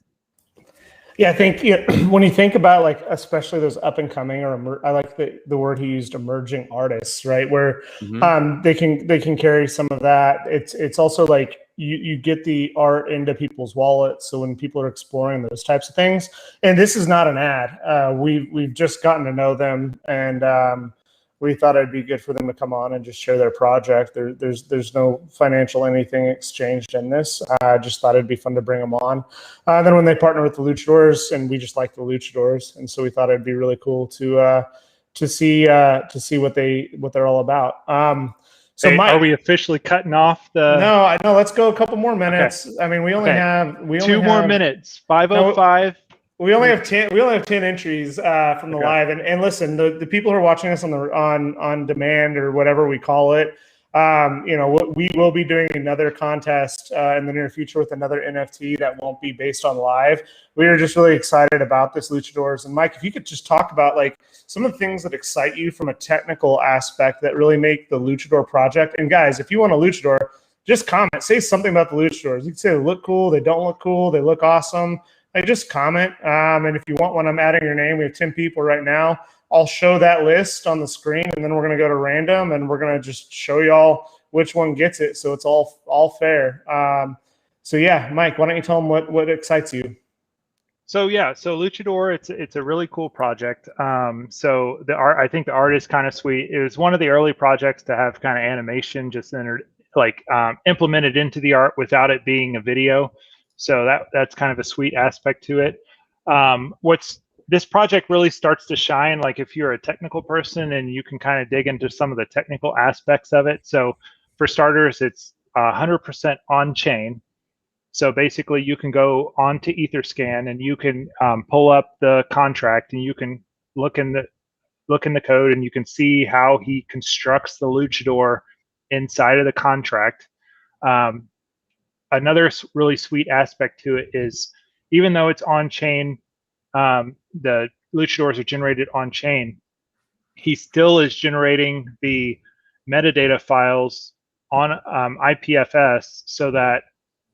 Yeah, I think when you think about especially those up and coming, or I like the word he used, emerging artists, right? Where they can carry some of that. It's also you get the art into people's wallets. So when people are exploring those types of things, and this is not an ad, we've just gotten to know them, and we thought it'd be good for them to come on and just share their project. There's no financial anything exchanged in this. I just thought it'd be fun to bring them on. Then when they partner with the Luchadores, and we just like the Luchadores, and so we thought it'd be really cool to see what they're all about. So hey, Mike, are we officially cutting off the? No, I know. Let's go a couple more minutes. Okay. I mean, we only have two more minutes. 5:05. We only have 10. We only have 10 entries from the live. And listen, the people who are watching us on demand or whatever we call it, we will be doing another contest in the near future with another NFT that won't be based on live. We are just really excited about this Luchadores. And Mike, if you could just talk about like some of the things that excite you from a technical aspect that really make the Luchador project. And guys, if you want a Luchador, just comment, say something about the Luchadors. You can say they look cool, they don't look cool, they look awesome. Like, just comment. And if you want one, I'm adding your name. We have 10 people right now. I'll show that list on the screen, and then we're going to go to random, and we're going to just show y'all which one gets it. So it's all fair. So yeah, Mike, why don't you tell them what excites you? So Luchador, it's a really cool project. So the art, I think the art is kind of sweet. It was one of the early projects to have kind of animation just implemented into the art without it being a video. So that's kind of a sweet aspect to it. This project really starts to shine, like if you're a technical person and you can kind of dig into some of the technical aspects of it. So for starters, it's 100% on chain. So basically you can go onto Etherscan and you can pull up the contract and you can look in the code and you can see how he constructs the Luchador inside of the contract. Another really sweet aspect to it is, even though it's on chain, the Luchadors are generated on chain, he still is generating the metadata files on IPFS so that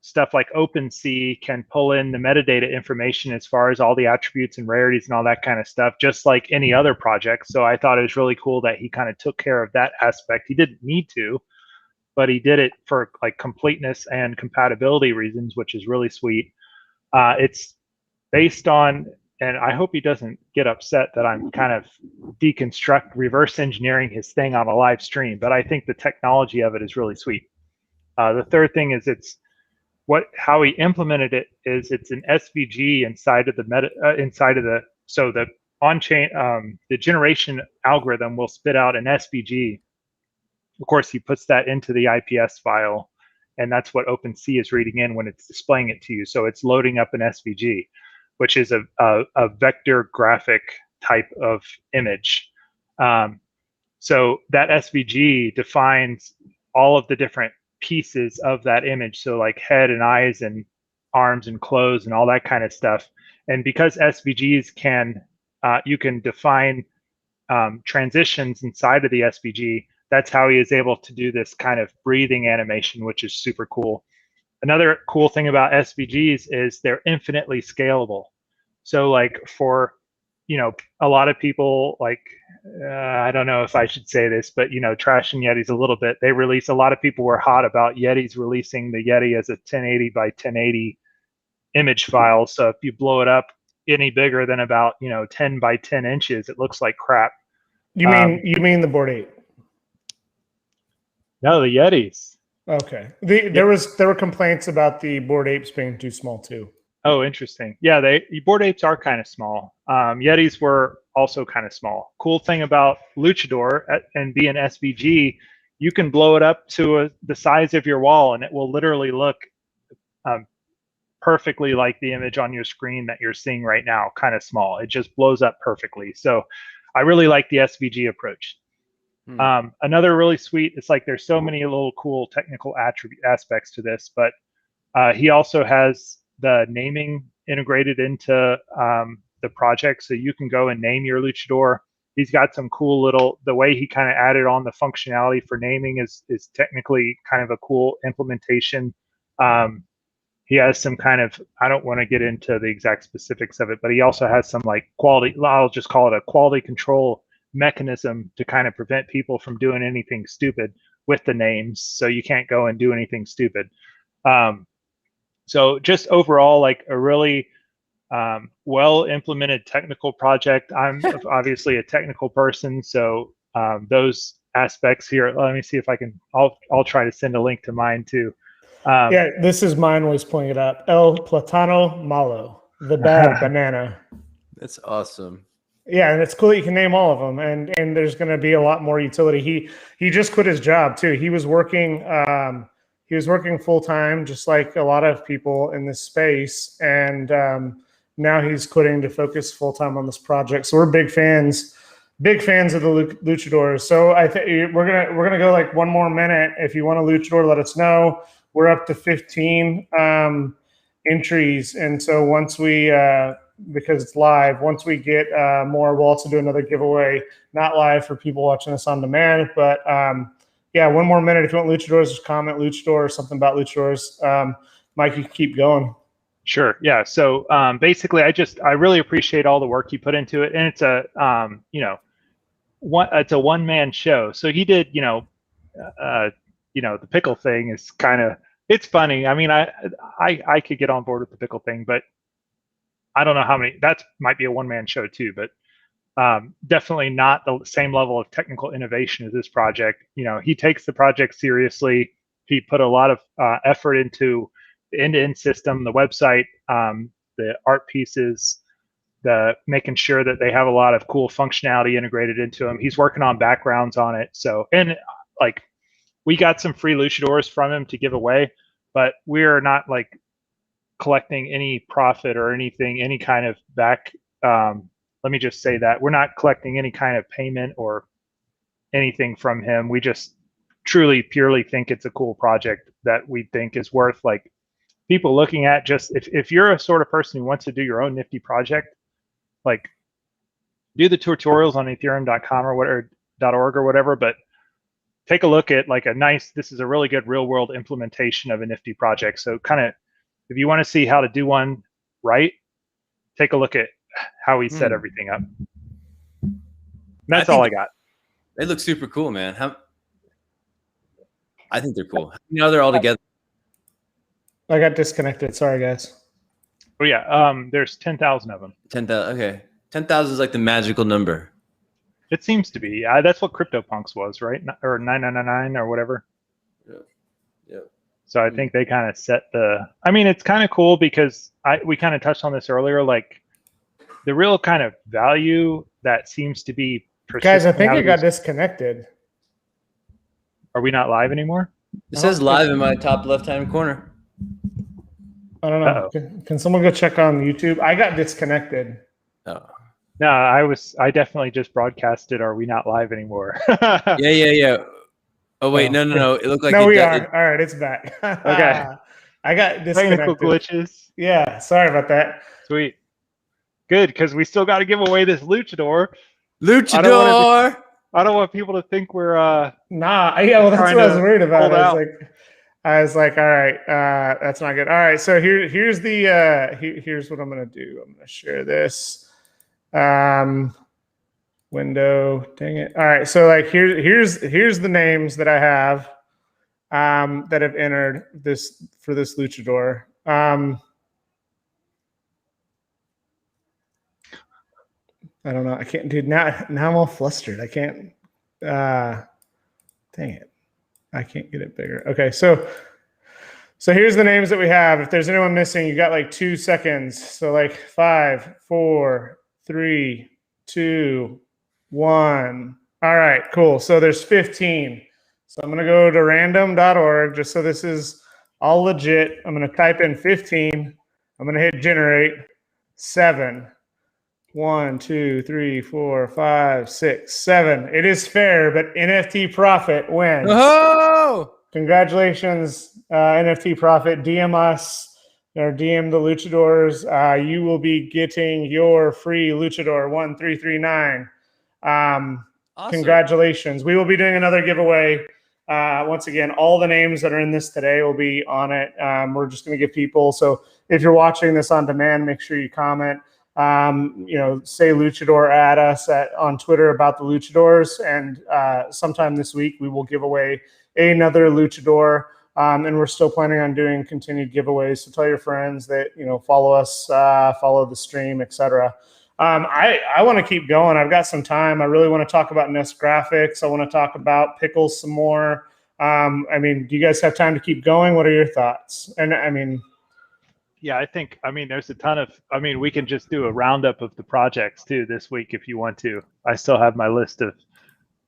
stuff like OpenSea can pull in the metadata information as far as all the attributes and rarities and all that kind of stuff, just like any other project. So I thought it was really cool that he kind of took care of that aspect. He didn't need to, but he did it for like completeness and compatibility reasons, which is really sweet. It's based on, and I hope he doesn't get upset that I'm kind of reverse engineering his thing on a live stream, but I think the technology of it is really sweet. The third thing is how he implemented it is it's an SVG inside of the on-chain, the generation algorithm will spit out an SVG. Of course, he puts that into the IPS file, and that's what OpenSea is reading in when it's displaying it to you. So it's loading up an SVG, which is a vector graphic type of image. So that SVG defines all of the different pieces of that image. So like head and eyes and arms and clothes and all that kind of stuff. And because SVGs you can define transitions inside of the SVG, that's how he is able to do this kind of breathing animation, which is super cool. Another cool thing about SVGs is they're infinitely scalable. So like for, a lot of people, like, I don't know if I should say this, but, trashing Yetis a little bit. A lot of people were hot about Yetis releasing the Yeti as a 1080 by 1080 image file. So if you blow it up any bigger than about, 10 by 10 inches, it looks like crap. You mean the Bored Ape? No, the Yetis. Okay. There were complaints about the Bored Apes being too small too. Oh, interesting. Yeah, Bored Apes are kind of small. Yetis were also kind of small. Cool thing about Luchador and being SVG, you can blow it up to the size of your wall, and it will literally look perfectly like the image on your screen that you're seeing right now, kind of small. It just blows up perfectly. So I really like the SVG approach. Another really sweet, it's like there's so many little cool technical aspects to this, but he also has the naming integrated into the project, so you can go and name your Luchador. He's got some cool the way he kind of added on the functionality for naming is technically kind of a cool implementation. He has some kind of, I don't want to get into the exact specifics of it, but he also has some like quality, I'll just call it a quality control mechanism to kind of prevent people from doing anything stupid with the names, so you can't go and do anything stupid. So just overall, like a really well implemented technical project. I'm obviously a technical person, so those aspects here. Let me see if I can. I'll try to send a link to mine too. Yeah, this is mine. Was pulling it up. El Platano Malo, the bad banana. That's awesome. Yeah, and it's cool that you can name all of them, and there's going to be a lot more utility. He just quit his job too. He was working full time, just like a lot of people in this space, and now he's quitting to focus full time on this project. So we're big fans of the Luchadores. So I think we're gonna go like one more minute. If you want a Luchador, let us know. We're up to 15 entries, and so once we because it's live, once we get more, we'll also do another giveaway, not live for people watching this on demand, but yeah, one more minute. If you want Luchadors, just comment Luchador or something about Luchadors. Mike, you can keep going. Sure. Yeah. So basically, I really appreciate all the work you put into it, and it's a it's a one-man show. So he did the pickle thing is kind of, it's funny. I mean, I could get on board with the pickle thing, but I don't know how many. That might be a one-man show too, but definitely not the same level of technical innovation as this project. He takes the project seriously. He put a lot of effort into the end-to-end system, the website, the art pieces, the making sure that they have a lot of cool functionality integrated into them. He's working on backgrounds on it. So, and like, we got some free Luchadors from him to give away, but we're not like collecting any profit or anything, any kind of back. Let me just say that we're not collecting any kind of payment or anything from him. We just truly, purely think it's a cool project that we think is worth like people looking at. Just if you're a sort of person who wants to do your own nifty project, like do the tutorials on ethereum.com or whatever .org or whatever, but take a look at like this is a really good real world implementation of a nifty project. So kind of, if you want to see how to do one right, take a look at how he set everything up. And that's all I got. They look super cool, man. I think they're cool. They're all together. I got disconnected. Sorry, guys. Oh yeah, there's 10,000 of them. 10,000. Okay, 10,000 is like the magical number. It seems to be. That's what CryptoPunks was, right? Or 9999 or whatever. Yeah. So I think they kind of set the. I mean, it's kind of cool because we kind of touched on this earlier. Like the real kind of value that seems to be. Guys, I think I got disconnected. Are we not live anymore? It says live in my top left-hand corner. I don't know. Can someone go check on YouTube? I got disconnected. Oh. No, I definitely just broadcasted. Are we not live anymore? Yeah. Oh wait, no. It looked like we are. All right, it's back. Okay. I got disconnected. Technical glitches. Yeah, sorry about that. Sweet. Good, because we still got to give away this Luchador. I don't want people to think we're nah. Yeah, well, that's what I was worried about. I was like, all right, that's not good. All right, so here's what I'm gonna do. I'm gonna share this window. Dang it! All right, so like here's the names that I have that have entered this for this Luchador. I don't know. I can't, dude. Now I'm all flustered. I can't. Dang it! I can't get it bigger. Okay, so here's the names that we have. If there's anyone missing, you got like 2 seconds. So like 5, 4, 3, 2, 1. All right, cool. So there's 15. So I'm gonna go to random.org just so this is all legit. I'm gonna type in 15. I'm gonna hit generate. 7. 1, 2, 3, 4, 5, 6, 7. It is fair, but NFT Profit wins. Oh! Congratulations, NFT Profit. DM us or DM the Luchadors. You will be getting your free Luchador 1339. Awesome. Congratulations. We will be doing another giveaway. Once again, all the names that are in this today will be on it. We're just going to give people. So if you're watching this on demand, make sure you comment. Say Luchador at us on Twitter about the Luchadors, and sometime this week we will give away another Luchador And we're still planning on doing continued giveaways. So tell your friends that, follow us, follow the stream, etc. I want to keep going. I've got some time. I really want to talk about Nest Graphics. I want to talk about Pickles some more. Do you guys have time to keep going? What are your thoughts? And yeah, I think, there's a ton of, we can just do a roundup of the projects too this week if you want to. I still have my list of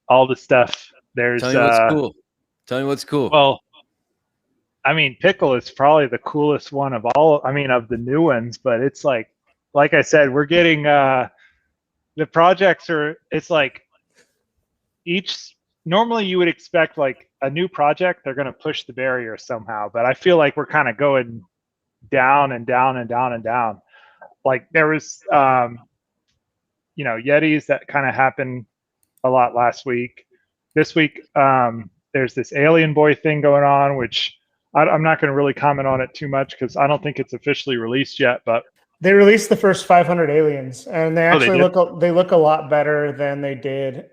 all the stuff. There's Tell me what's cool. Tell me what's cool. Well, Pickle is probably the coolest one of all, of the new ones, but it's like I said, we're getting, the projects it's like normally you would expect like a new project, they're going to push the barrier somehow, but I feel like we're kind of going down and down and down and down. Like there was, Yetis that kind of happened a lot last week. This week, there's this Alien Boy thing going on, which I'm not going to really comment on it too much because I don't think it's officially released yet. But they released the first 500 aliens, and they actually look a lot better than they did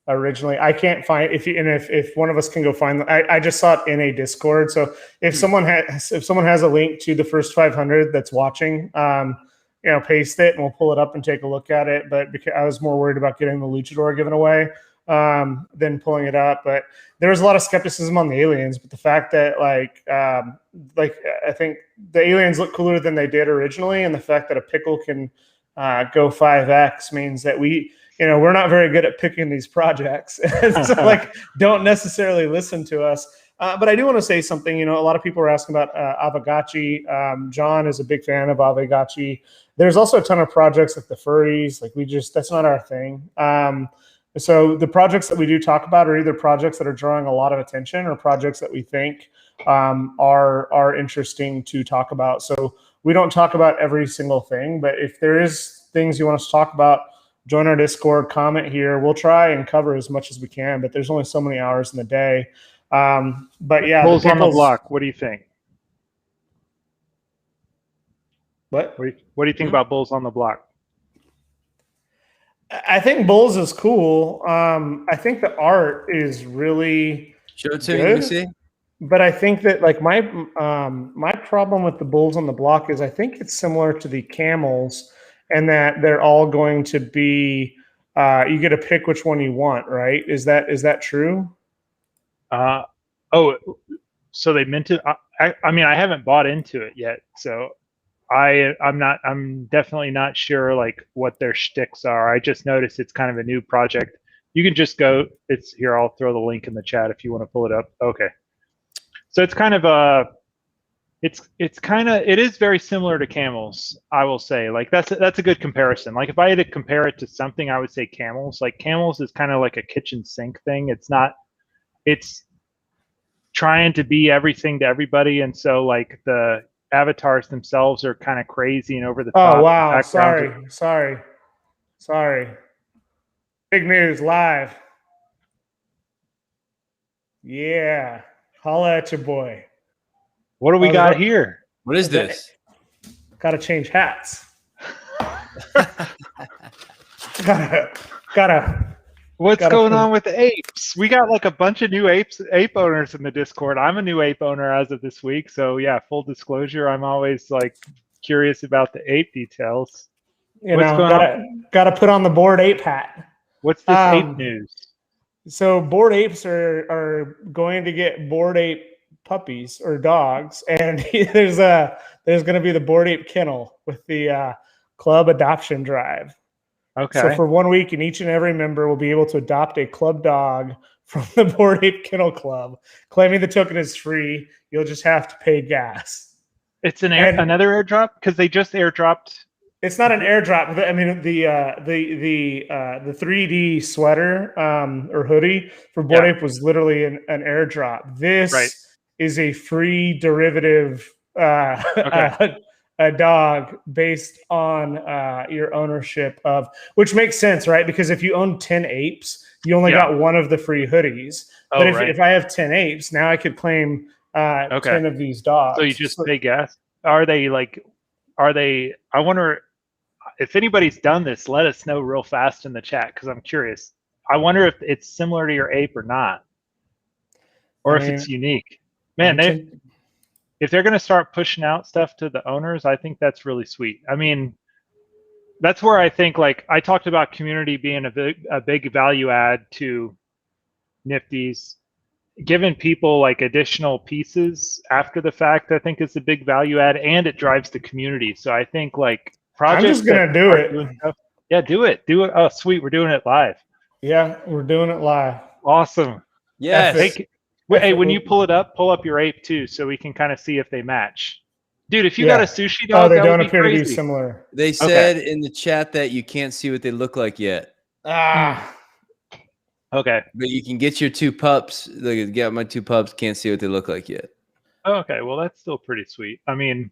originally. I can't find if one of us can go find them. I just saw it in a Discord. So if someone has a link to the first 500 that's watching, paste it and we'll pull it up and take a look at it. But because I was more worried about getting the Luchador given away than pulling it up. But there was a lot of skepticism on the aliens. But the fact that I think the aliens look cooler than they did originally, and the fact that a pickle can go 5x means that we're not very good at picking these projects. So don't necessarily listen to us. But I do want to say something. A lot of people are asking about Avagachi. John is a big fan of Avagachi. There's also a ton of projects like the furries. That's not our thing. So the projects that we do talk about are either projects that are drawing a lot of attention or projects that we think are interesting to talk about. So we don't talk about every single thing, but if there is things you want us to talk about, join our Discord, comment here. We'll try and cover as much as we can, but there's only so many hours in the day. But yeah, Bulls on the block. What do you think? What do you think about Bulls on the block? I think Bulls is cool. I think the art is really show it to me. Let me see. But I think that my problem with the Bulls on the block is I think it's similar to the camels, and that they're all going to be you get to pick which one you want, right? Is that true? So they meant it. I haven't bought into it yet, so I'm definitely not sure what their shticks are. I just noticed it's kind of a new project. You can just go. It's here. I'll throw the link in the chat if you want to pull it up. Okay. So it's kind of it is very similar to camels, I will say. That's a good comparison. If I had to compare it to something, I would say camels. Camels is kind of like a kitchen sink thing. It's trying to be everything to everybody, and so the avatars themselves are kind of crazy and over the top. Oh wow! Sorry. Big news live. Yeah, holla at your boy. What do we got here? What is this? Got to change hats. gotta. What's going on with the apes? We got a bunch of new ape owners in the Discord. I'm a new ape owner as of this week. So yeah, full disclosure, I'm always curious about the ape details. Gotta put on the Bored Ape hat. What's this ape news? So Bored Apes are going to get Bored Ape puppies or dogs, and there's going to be the Bored Ape kennel with the club adoption drive. Okay. So for 1 week, and each and every member will be able to adopt a club dog from the Bored Ape Kennel Club. Claiming the token is free, you'll just have to pay gas. It's another airdrop because they just airdropped. It's not an airdrop. I mean the 3D sweater or hoodie for Bored Ape was literally an airdrop. This is a free derivative. A dog based on your ownership of, which makes sense, right? Because if you own 10 apes, you only got one of the free hoodies. But if I have 10 apes, now I could claim 10 of these dogs. So you just pay gas? Are they I wonder if anybody's done this, let us know real fast in the chat because I'm curious. I wonder if it's similar to your ape or not. Or if it's unique. Man, if they're going to start pushing out stuff to the owners, I think that's really sweet. I mean, that's where I think, like, I talked about community being a big value add to Nifty's. Giving people like additional pieces after the fact, I think is a big value add, and it drives the community. So I think like projects. I'm just gonna do it. Yeah, do it. Do it. Oh, sweet. We're doing it live. Yeah, we're doing it live. Awesome. Yes. Hey, when you pull up your ape too, so we can kind of see if they match. Dude, if you got a sushi dog, they that don't would be appear crazy. to be similar. They said in the chat that you can't see what they look like yet. Okay. But you can get your two pups. Look, get my two pups. Can't see what they look like yet. Okay, well that's still pretty sweet. I mean,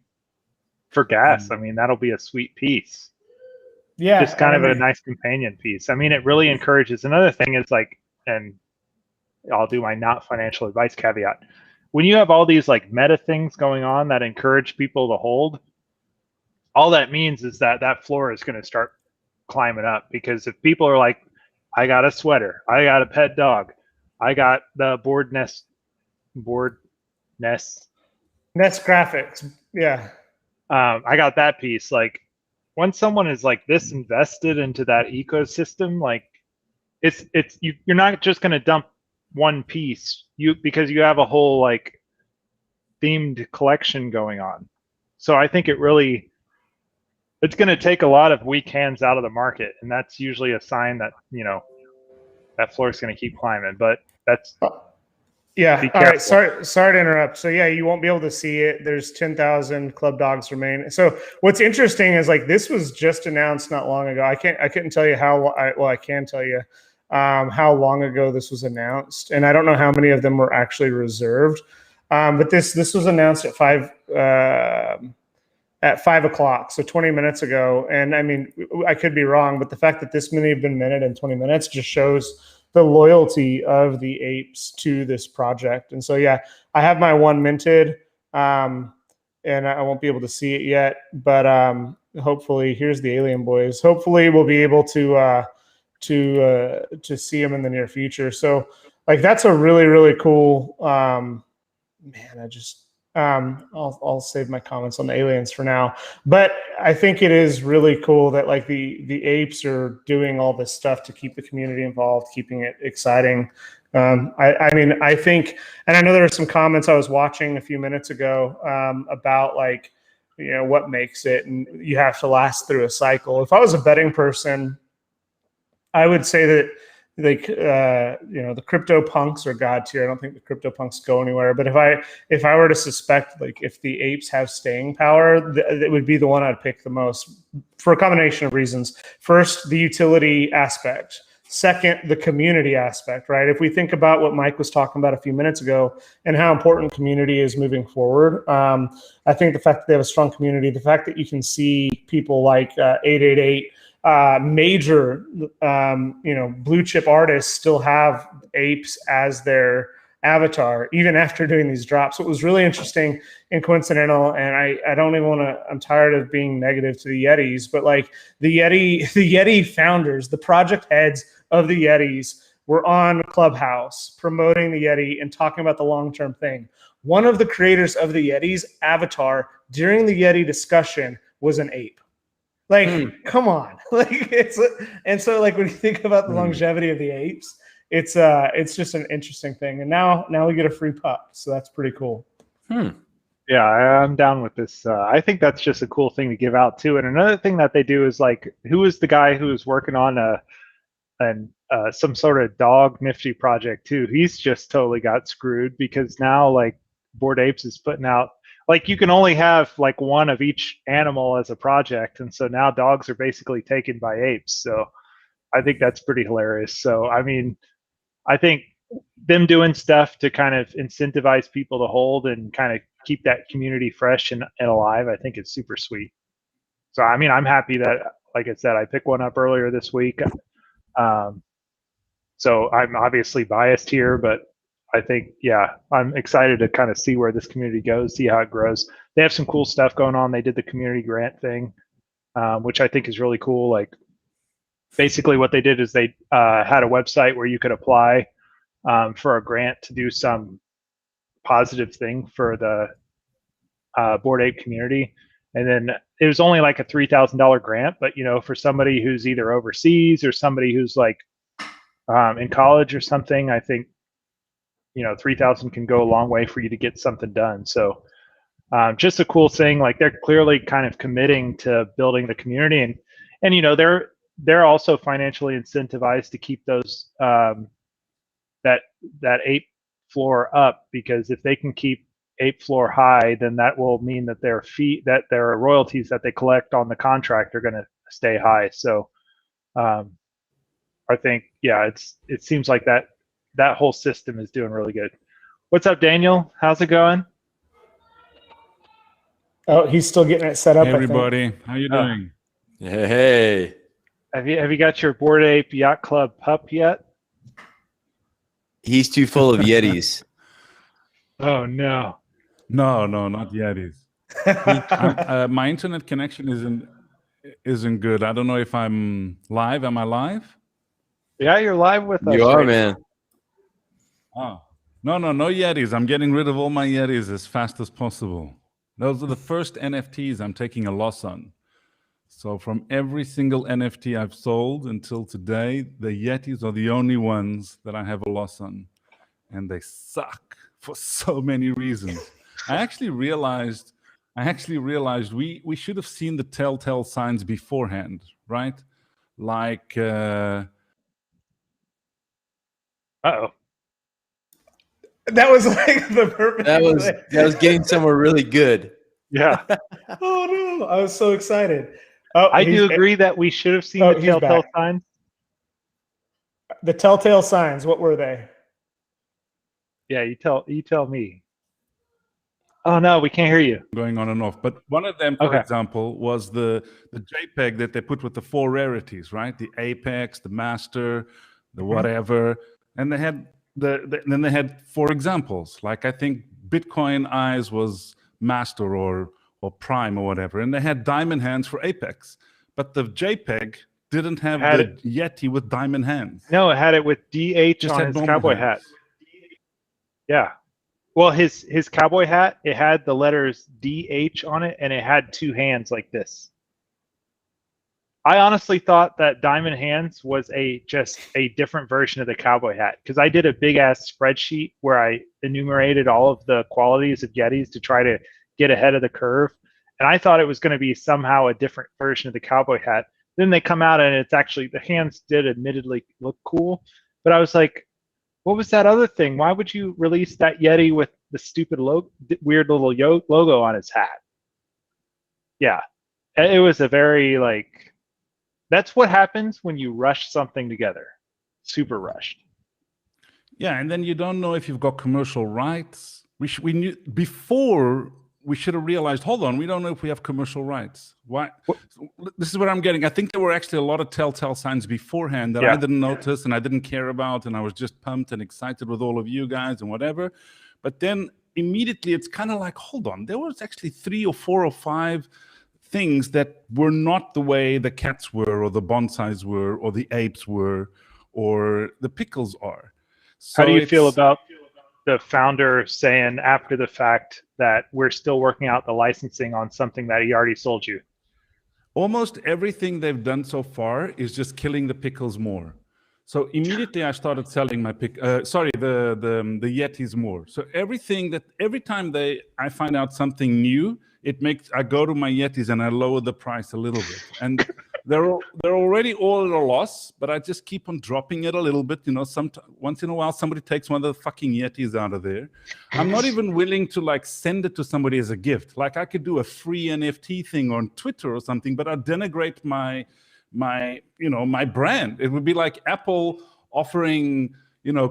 for gas, I mean that'll be a sweet piece. Yeah, just kind of a nice companion piece. I mean, it really encourages. Another thing is like, and I'll do my not financial advice caveat. When you have all these like meta things going on that encourage people to hold, all that means is that that floor is going to start climbing up, because if people are like, I got a sweater, I got a pet dog, I got the Nest graphics, yeah. I got that piece. Like, once someone is like this invested into that ecosystem, like you're not just going to dump one piece, because you have a whole like themed collection going on. So I think it's going to take a lot of weak hands out of the market, and that's usually a sign that, you know, that floor is going to keep climbing. But that's yeah. All right. Sorry to interrupt. So yeah, you won't be able to see it. There's 10,000 club dogs remain. So what's interesting is like this was just announced not long ago. I couldn't tell you how. I can tell you how long ago this was announced, and I don't know how many of them were actually reserved. But this was announced at 5 o'clock, so 20 minutes ago. And I mean, I could be wrong, but the fact that this many have been minted in 20 minutes just shows the loyalty of the apes to this project. And so, yeah, I have my one minted, and I won't be able to see it yet, but hopefully, here's the alien boys. Hopefully we'll be able to see them in the near future. So like, that's a really, really cool, man, I'll save my comments on the aliens for now, but I think it is really cool that like the apes are doing all this stuff to keep the community involved, keeping it exciting. I mean, I think, and I know there were some comments I was watching a few minutes ago about like, you know, what makes it, and you have to last through a cycle. If I was a betting person, I would say that like you know, the crypto punks are god tier. I don't think the crypto punks go anywhere. But if I were to suspect, like, if the apes have staying power, it would be the one I'd pick the most, for a combination of reasons. First, the utility aspect. Second, the community aspect, right? If we think about what Mike was talking about a few minutes ago and how important community is moving forward, I think the fact that they have a strong community, the fact that you can see people like 888, major, you know, blue chip artists still have apes as their avatar, even after doing these drops. So it was really interesting and coincidental. And I don't even want to, I'm tired of being negative to the Yetis, but like the Yeti founders, the project heads of the Yetis were on Clubhouse promoting the Yeti and talking about the long-term thing. One of the creators of the Yeti's avatar during the Yeti discussion was an ape. Like, come on. Like, and so like when you think about the longevity of the apes, it's just an interesting thing. And now we get a free pup, so that's pretty cool. Yeah, I'm down with this. I think that's just a cool thing to give out too. And another thing that they do is like, who is the guy who is working on some sort of dog Nifty project too? He's just totally got screwed, because now like Bored Apes is putting out, like, you can only have like one of each animal as a project, and so now dogs are basically taken by apes. So I think that's pretty hilarious. So I mean, I think them doing stuff to kind of incentivize people to hold and kind of keep that community fresh and alive, I think it's super sweet. So I mean, I'm happy that, like I said, I picked one up earlier this week. So I'm obviously biased here, but I think, yeah, I'm excited to kind of see where this community goes, see how it grows. They have some cool stuff going on. They did the community grant thing, which I think is really cool. Like, basically what they did is they had a website where you could apply for a grant to do some positive thing for the Bored Ape community. And then it was only like a $3,000 grant, but for somebody who's either overseas or somebody who's like in college or something, I think 3,000 can go a long way for you to get something done. So just a cool thing. Like they're clearly kind of committing to building the community, and they're also financially incentivized to keep those that ape floor up, because if they can keep ape floor high, then that will mean that their royalties that they collect on the contract are going to stay high. So I think it seems like that whole system is doing really good. What's up, Daniel? How's it going? Oh, he's still getting it set up. Hey everybody, how you doing? Hey. Have you got your Bored Ape Yacht Club pup yet? He's too full of Yetis. Oh no. No, not Yetis. My internet connection isn't good. I don't know if I'm live. Am I live? Yeah, you're live with us. You are, man. Oh, no Yetis. I'm getting rid of all my Yetis as fast as possible. Those are the first NFTs I'm taking a loss on. So from every single NFT I've sold until today, the Yetis are the only ones that I have a loss on. And they suck for so many reasons. I actually realized we should have seen the telltale signs beforehand, right? Like Uh-oh. That was like the perfect. That was getting somewhere really good. Yeah. Oh no! I was so excited. Oh, I do agree that we should have seen the telltale signs. The telltale signs. What were they? Yeah, you tell me. Oh no, we can't hear you. Going on and off. But one of them, for example, was the JPEG that they put with the 4 rarities, right? The Apex, the Master, the whatever, and they had then they had 4 examples. Like I think Bitcoin Eyes was Master or Prime or whatever, and they had diamond hands for Apex, but the JPEG didn't have the Yeti with diamond hands. No, it had it with DH on his cowboy hat. Yeah. Well, his cowboy hat, it had the letters DH on it, and it had 2 hands like this. I honestly thought that diamond hands was just a different version of the cowboy hat, because I did a big ass spreadsheet where I enumerated all of the qualities of Yetis to try to get ahead of the curve, and I thought it was going to be somehow a different version of the cowboy hat. Then they come out and it's actually, the hands did admittedly look cool, but I was like, what was that other thing? Why would you release that Yeti with the stupid weird little logo on his hat? Yeah, it was a very that's what happens when you rush something together. Super rushed. Yeah, and then you don't know if you've got commercial rights. We knew before. We should have realized, hold on, we don't know if we have commercial rights. Why? This is what I'm getting. I think there were actually a lot of telltale signs beforehand that I didn't notice and I didn't care about, and I was just pumped and excited with all of you guys and whatever. But then immediately it's kind of like, hold on, there was actually 3 or 4 or 5 things that were not the way the cats were or the bonsais were or the apes were or the pickles are. So how do you feel about the founder saying after the fact that we're still working out the licensing on something that he already sold you? Almost everything they've done so far is just killing the pickles more. So immediately I started selling my the Yetis more. So every time I find out something new, I go to my Yetis and I lower the price a little bit. And they're already all at a loss, but I just keep on dropping it a little bit. Once in a while, somebody takes one of the fucking Yetis out of there. I'm not even willing to send it to somebody as a gift. Like I could do a free NFT thing on Twitter or something, but I'd denigrate my brand. It would be like Apple offering,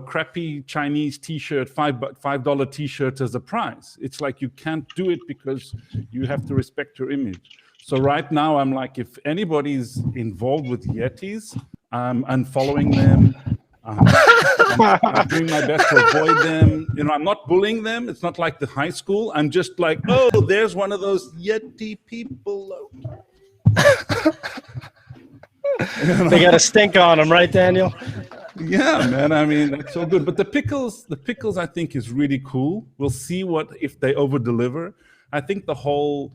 crappy Chinese T-shirt, $5 T-shirt as a prize. It's like you can't do it because you have to respect your image. So right now, I'm like, if anybody's involved with Yetis, I'm unfollowing them. I'm doing my best to avoid them. I'm not bullying them. It's not like the high school. I'm just like, oh, there's one of those Yeti people. They got a stink on them, right, Daniel? Yeah, man. I mean, that's so good. But the pickles, I think is really cool. We'll see what if they over deliver. I think the whole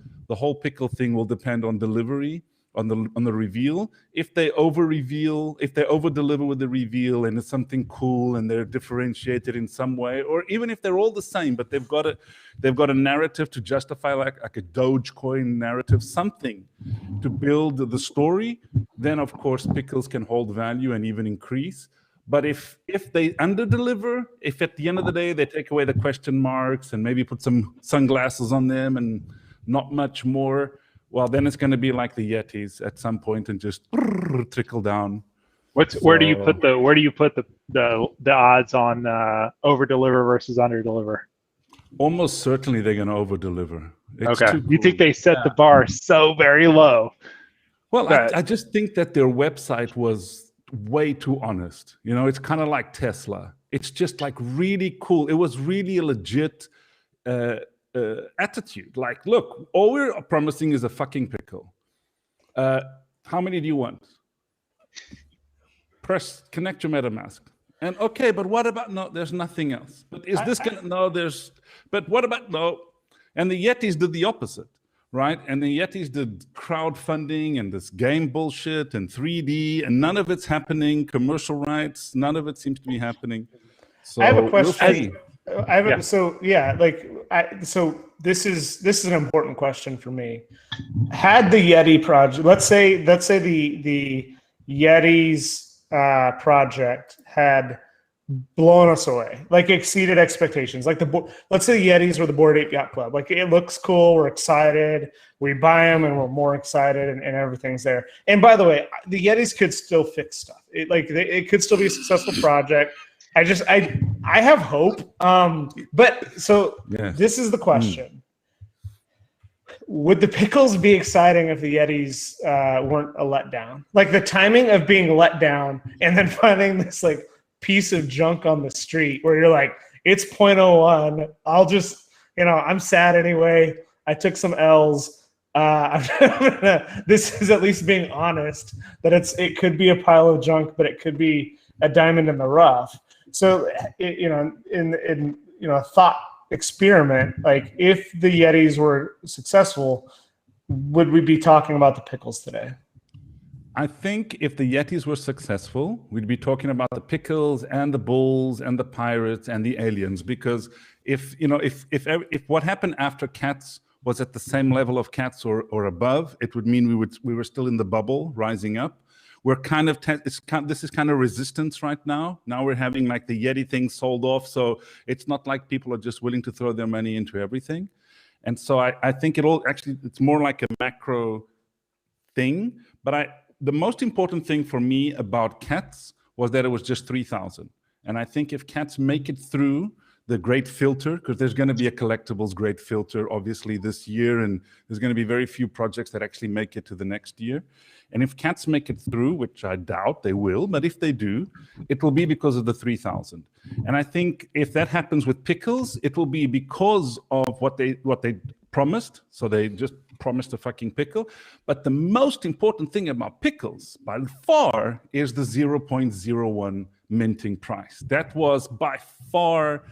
pickle thing will depend on delivery, on the reveal. If they over reveal, if they over deliver with the reveal, and it's something cool and they're differentiated in some way, or even if they're all the same, but they've got a narrative to justify, like a Dogecoin narrative, something to build the story, then of course pickles can hold value and even increase. But if they under-deliver, if at the end of the day they take away the question marks and maybe put some sunglasses on them and not much more, well, then it's going to be like the Yetis at some point and just trickle down. Where do you put the odds on over-deliver versus under-deliver? Almost certainly they're going to over-deliver. Okay. You think they set the bar so very low? Well, I just think that their website was way too honest. You know, it's kind of like Tesla. It's just like really cool. It was really a legit attitude. Like, look, all we're promising is a fucking pickle. How many do you want? Connect your MetaMask. And okay, but what about no? There's nothing else. But is this gonna no? There's. But what about no? And the Yetis did the opposite. Right? And the Yetis did crowdfunding and this game bullshit and 3D, and none of it's happening. Commercial rights, none of it seems to be happening. So I have a question. We'll so this is an important question for me. Had the Yeti project, let's say the Yeti's project had blown us away, like exceeded expectations. Like let's say the Yetis were the Bored Ape Yacht Club. Like, it looks cool, we're excited, we buy them, and we're more excited, and everything's there. And by the way, the Yetis could still fix stuff. It could still be a successful project. I have hope. But so This is the question. Would the pickles be exciting if the Yetis weren't a letdown? Like, the timing of being let down and then finding this like piece of junk on the street where you're like, it's 0.01. I'll just, I'm sad anyway. I took some L's. This is at least being honest that it could be a pile of junk, but it could be a diamond in the rough. So, in a thought experiment, like, if the Yetis were successful, would we be talking about the pickles today? I think if the Yetis were successful, we'd be talking about the pickles and the bulls and the pirates and the aliens. Because if what happened after cats was at the same level of cats or above, it would mean we were still in the bubble rising up. We're kind of this is kind of resistance right now. Now we're having like the Yeti thing sold off, so it's not like people are just willing to throw their money into everything. And so I think it's more like a macro thing. But the most important thing for me about cats was that it was just 3,000. And I think if cats make it through the great filter, because there's going to be a collectibles great filter, obviously, this year, and there's going to be very few projects that actually make it to the next year. And if cats make it through, which I doubt they will, but if they do, it will be because of the 3,000. And I think if that happens with pickles, it will be because of what they promised. So they just promised a fucking pickle. But the most important thing about pickles, by far, is the 0.01 minting price. That was by far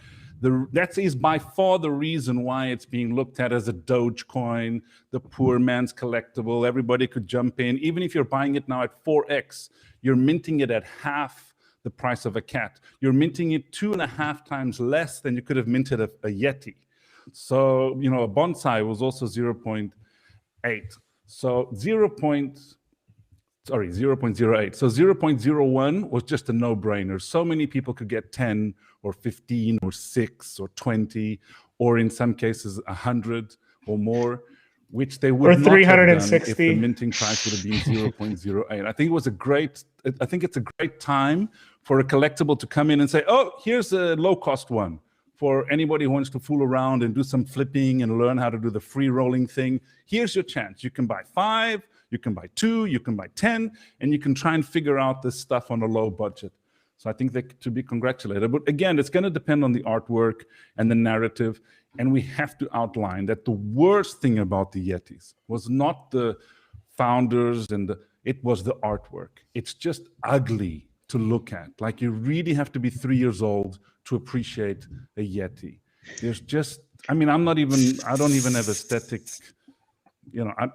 the reason why it's being looked at as a Dogecoin, the poor man's collectible. Everybody could jump in. Even if you're buying it now at 4x, you're minting it at half the price of a cat. You're minting it 2.5 times less than you could have minted a Yeti. So, a bonsai was also 0.8. So 0.08. So 0.01 was just a no-brainer. So many people could get 10 or 15 or 6 or 20, or in some cases 100 or more, which they would not have done if the minting price would have been 0.08. I think it's a great time for a collectible to come in and say, oh, here's a low-cost one. For anybody who wants to fool around and do some flipping and learn how to do the free rolling thing, here's your chance. You can buy 5, you can buy 2, you can buy 10, and you can try and figure out this stuff on a low budget. So I think they to be congratulated. But again, it's going to depend on the artwork and the narrative. And we have to outline that the worst thing about the Yetis was not the founders it was the artwork. It's just ugly. to look at. Like, you really have to be 3 years old to appreciate a Yeti. There's just, I mean, I don't even have aesthetic,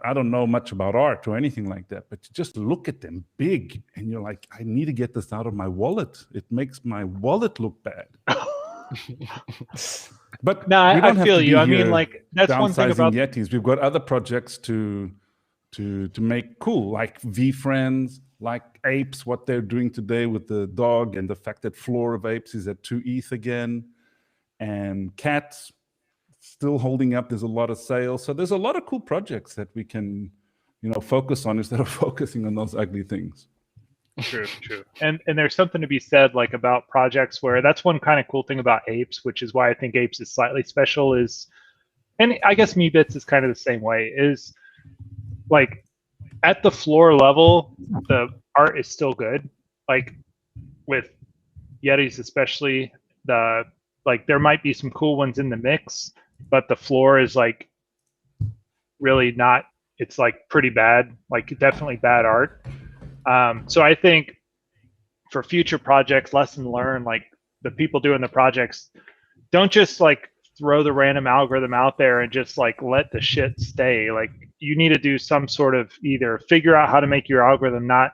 I don't know much about art or anything like that, but you just look at them big and you're like, I need to get this out of my wallet. It makes my wallet look bad. But no, I feel you. I mean, like, that's one thing about Yetis. We've got other projects to make cool, like V-Friends, like Apes, what they're doing today with the dog, and the fact that Floor of Apes is at 2 ETH again, and Cats still holding up. There's a lot of sales. So there's a lot of cool projects that we can, focus on instead of focusing on those ugly things. True. And there's something to be said, like, about projects where that's one kind of cool thing about Apes, which is why I think Apes is slightly special, is, and I guess MeBits is kind of the same way, is like at the floor level, the art is still good. Like with Yetis especially, there might be some cool ones in the mix, but the floor is like really not, it's like pretty bad, like definitely bad art. So I think for future projects, lesson learned, like the people doing the projects, don't just like throw the random algorithm out there and just like let the shit stay. Like, you need to do some sort of, either figure out how to make your algorithm not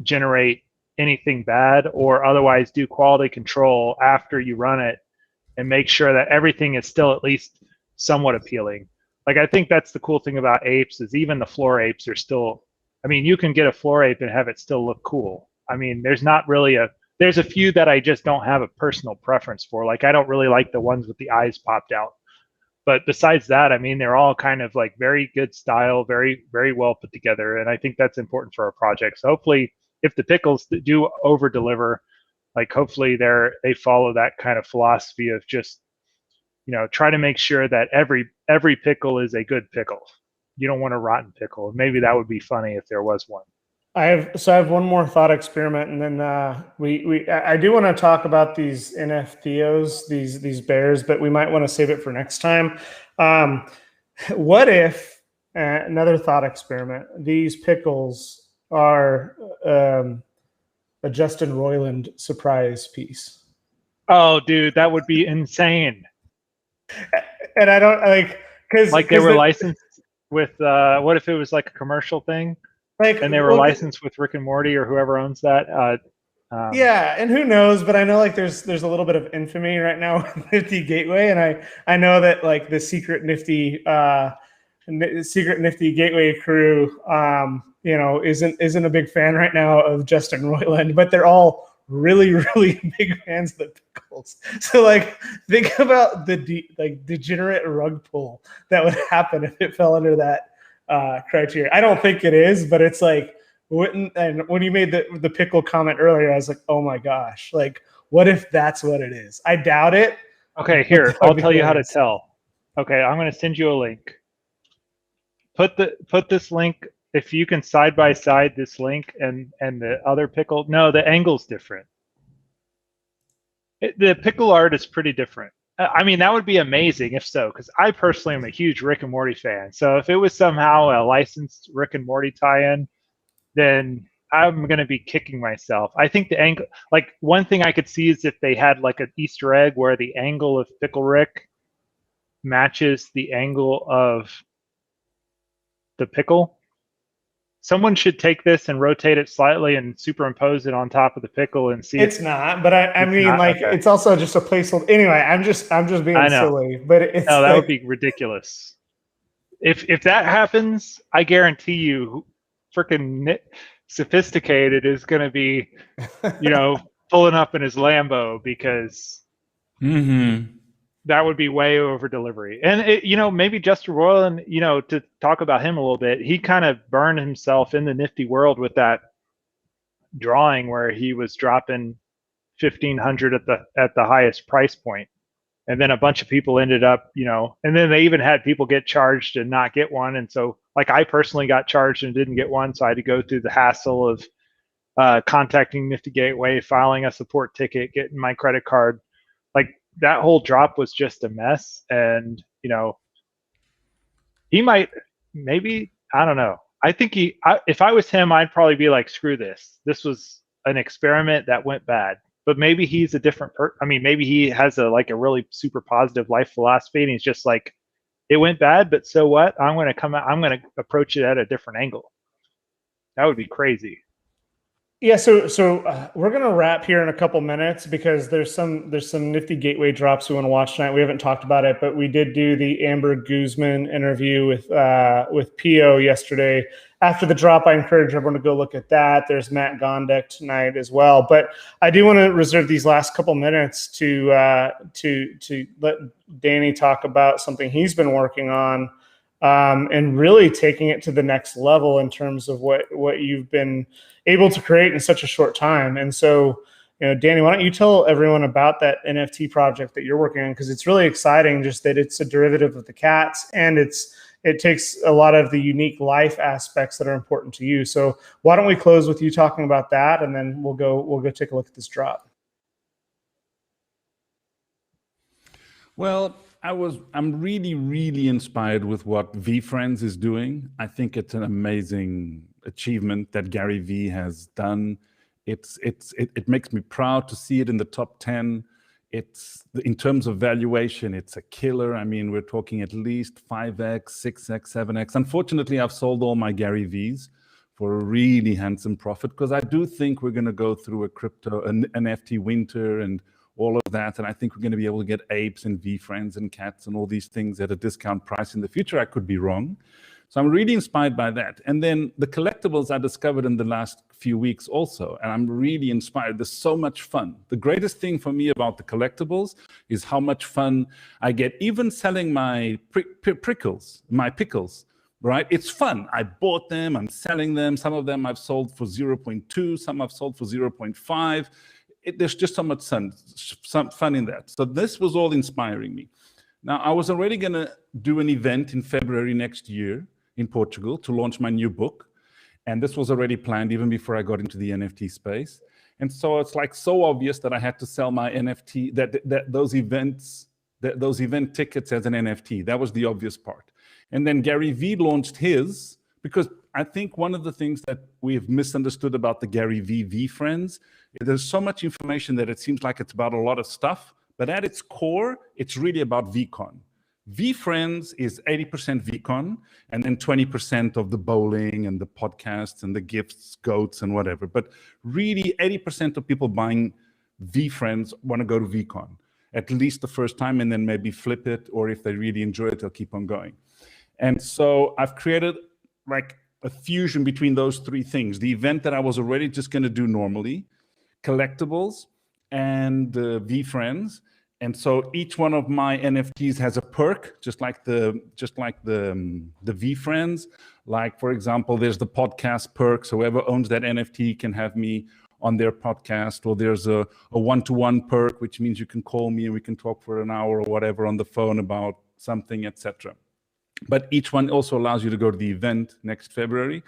generate anything bad, or otherwise do quality control after you run it and make sure that everything is still at least somewhat appealing. Like, I think that's the cool thing about Apes, is even the floor apes are still, I mean, you can get a floor ape and have it still look cool. I mean, there's a few that I just don't have a personal preference for. Like, I don't really like the ones with the eyes popped out. But besides that, I mean, they're all kind of like very good style, very, very well put together. And I think that's important for our project. So hopefully, if the Pickles do over deliver, like, hopefully they follow that kind of philosophy of just, try to make sure that every pickle is a good pickle. You don't want a rotten pickle. Maybe that would be funny if there was one. I have one more thought experiment, and then I do want to talk about these NFTOs, these bears, but we might want to save it for next time. What if, another thought experiment, these pickles are a Justin Roiland surprise piece? Oh, dude, that would be insane. And I don't because they were licensed with what if it was like a commercial thing? And they were licensed with Rick and Morty or whoever owns that. Yeah, and who knows? But I know like there's a little bit of infamy right now with Nifty Gateway, and I know that like the secret Nifty Gateway crew, isn't a big fan right now of Justin Roiland, but they're all really, really big fans of the pickles. So like, think about the degenerate rug pull that would happen if it fell under that criteria. I don't think it is, but it's like, and when you made the pickle comment earlier, I was like, oh my gosh, like, what if that's what it is? I doubt it. Okay, here, I'll tell you how to tell. Okay, I'm going to send you a link. Put this link, if you can side by side this link and the other pickle. No, the angle's different. The pickle art is pretty different. I mean, that would be amazing if so, because I personally am a huge Rick and Morty fan. So if it was somehow a licensed Rick and Morty tie-in, then I'm going to be kicking myself. I think the angle, like, one thing I could see is if they had like an Easter egg where the angle of Pickle Rick matches the angle of the pickle. Someone should take this and rotate it slightly and superimpose it on top of the pickle and see. It's not, but I mean, like, okay. It's also just a placeholder. Anyway, I'm just being silly. But it's no, that would be ridiculous. If that happens, I guarantee you, freaking Sophisticated is going to be, pulling up in his Lambo because that would be way over delivery. And maybe Justin Roiland, to talk about him a little bit, he kind of burned himself in the Nifty world with that drawing where he was dropping 1,500 at the highest price point. And then a bunch of people ended up, and then they even had people get charged and not get one. And so, like, I personally got charged and didn't get one. So I had to go through the hassle of contacting Nifty Gateway, filing a support ticket, getting my credit card. Like, that whole drop was just a mess. And, he might, maybe, I don't know. I think if I was him, I'd probably be like, screw this. This was an experiment that went bad. But maybe he's a different maybe he has a really super positive life philosophy, and he's just like, it went bad, but so what? I'm going to approach it at a different angle. That would be crazy. Yeah, so we're gonna wrap here in a couple minutes because there's some nifty gateway drops we want to watch tonight. We haven't talked about it, but we did do the Amber Guzman interview with Pio yesterday. After the drop, I encourage everyone to go look at that. There's Matt Gondek tonight as well. But I do want to reserve these last couple minutes to let Danny talk about something he's been working on. And really taking it to the next level in terms of what you've been able to create in such a short time. And so, Danny, why don't you tell everyone about that NFT project that you're working on? Because it's really exciting, just that it's a derivative of the cats, and it takes a lot of the unique life aspects that are important to you. So why don't we close with you talking about that, and then we'll go take a look at this drop. Well, I'm really, really inspired with what VeeFriends is doing. I think it's an amazing achievement that Gary Vee has done. It makes me proud to see it in the top 10. In terms of valuation, it's a killer. I mean, we're talking at least 5x, 6x, 7x. Unfortunately, I've sold all my Gary V's for a really handsome profit, because I do think we're going to go through an NFT winter and all of that. And I think we're going to be able to get apes and VeeFriends and cats and all these things at a discount price in the future. I could be wrong. So I'm really inspired by that. And then the collectibles I discovered in the last few weeks also, and I'm really inspired. There's so much fun. The greatest thing for me about the collectibles is how much fun I get, even selling my pickles, right? It's fun. I bought them, I'm selling them. Some of them I've sold for 0.2, some I've sold for 0.5. There's just so much fun in that. So this was all inspiring me. Now, I was already going to do an event in February next year in Portugal to launch my new book. And this was already planned even before I got into the NFT space. And so it's like so obvious that I had to sell my NFT, those event tickets as an NFT. That was the obvious part. And then Gary Vee launched his, because I think one of the things that we've misunderstood about the Gary Vee VeeFriends, there's so much information that it seems like it's about a lot of stuff, but at its core, it's really about VCon. VeeFriends is 80% VCon, and then 20% of the bowling and the podcasts and the gifts, goats and whatever. But really 80% of people buying VeeFriends want to go to VCon, at least the first time, and then maybe flip it, or if they really enjoy it, they'll keep on going. And so I've created like a fusion between those three things. The event that I was already just going to do normally, collectibles, and VeeFriends. And so each one of my NFTs has a perk, just like the VeeFriends. Like, for example, there's the podcast perk. So whoever owns that NFT can have me on their podcast. Or there's a one-to-one perk, which means you can call me and we can talk for an hour or whatever on the phone about something, etc. But each one also allows you to go to the event next February.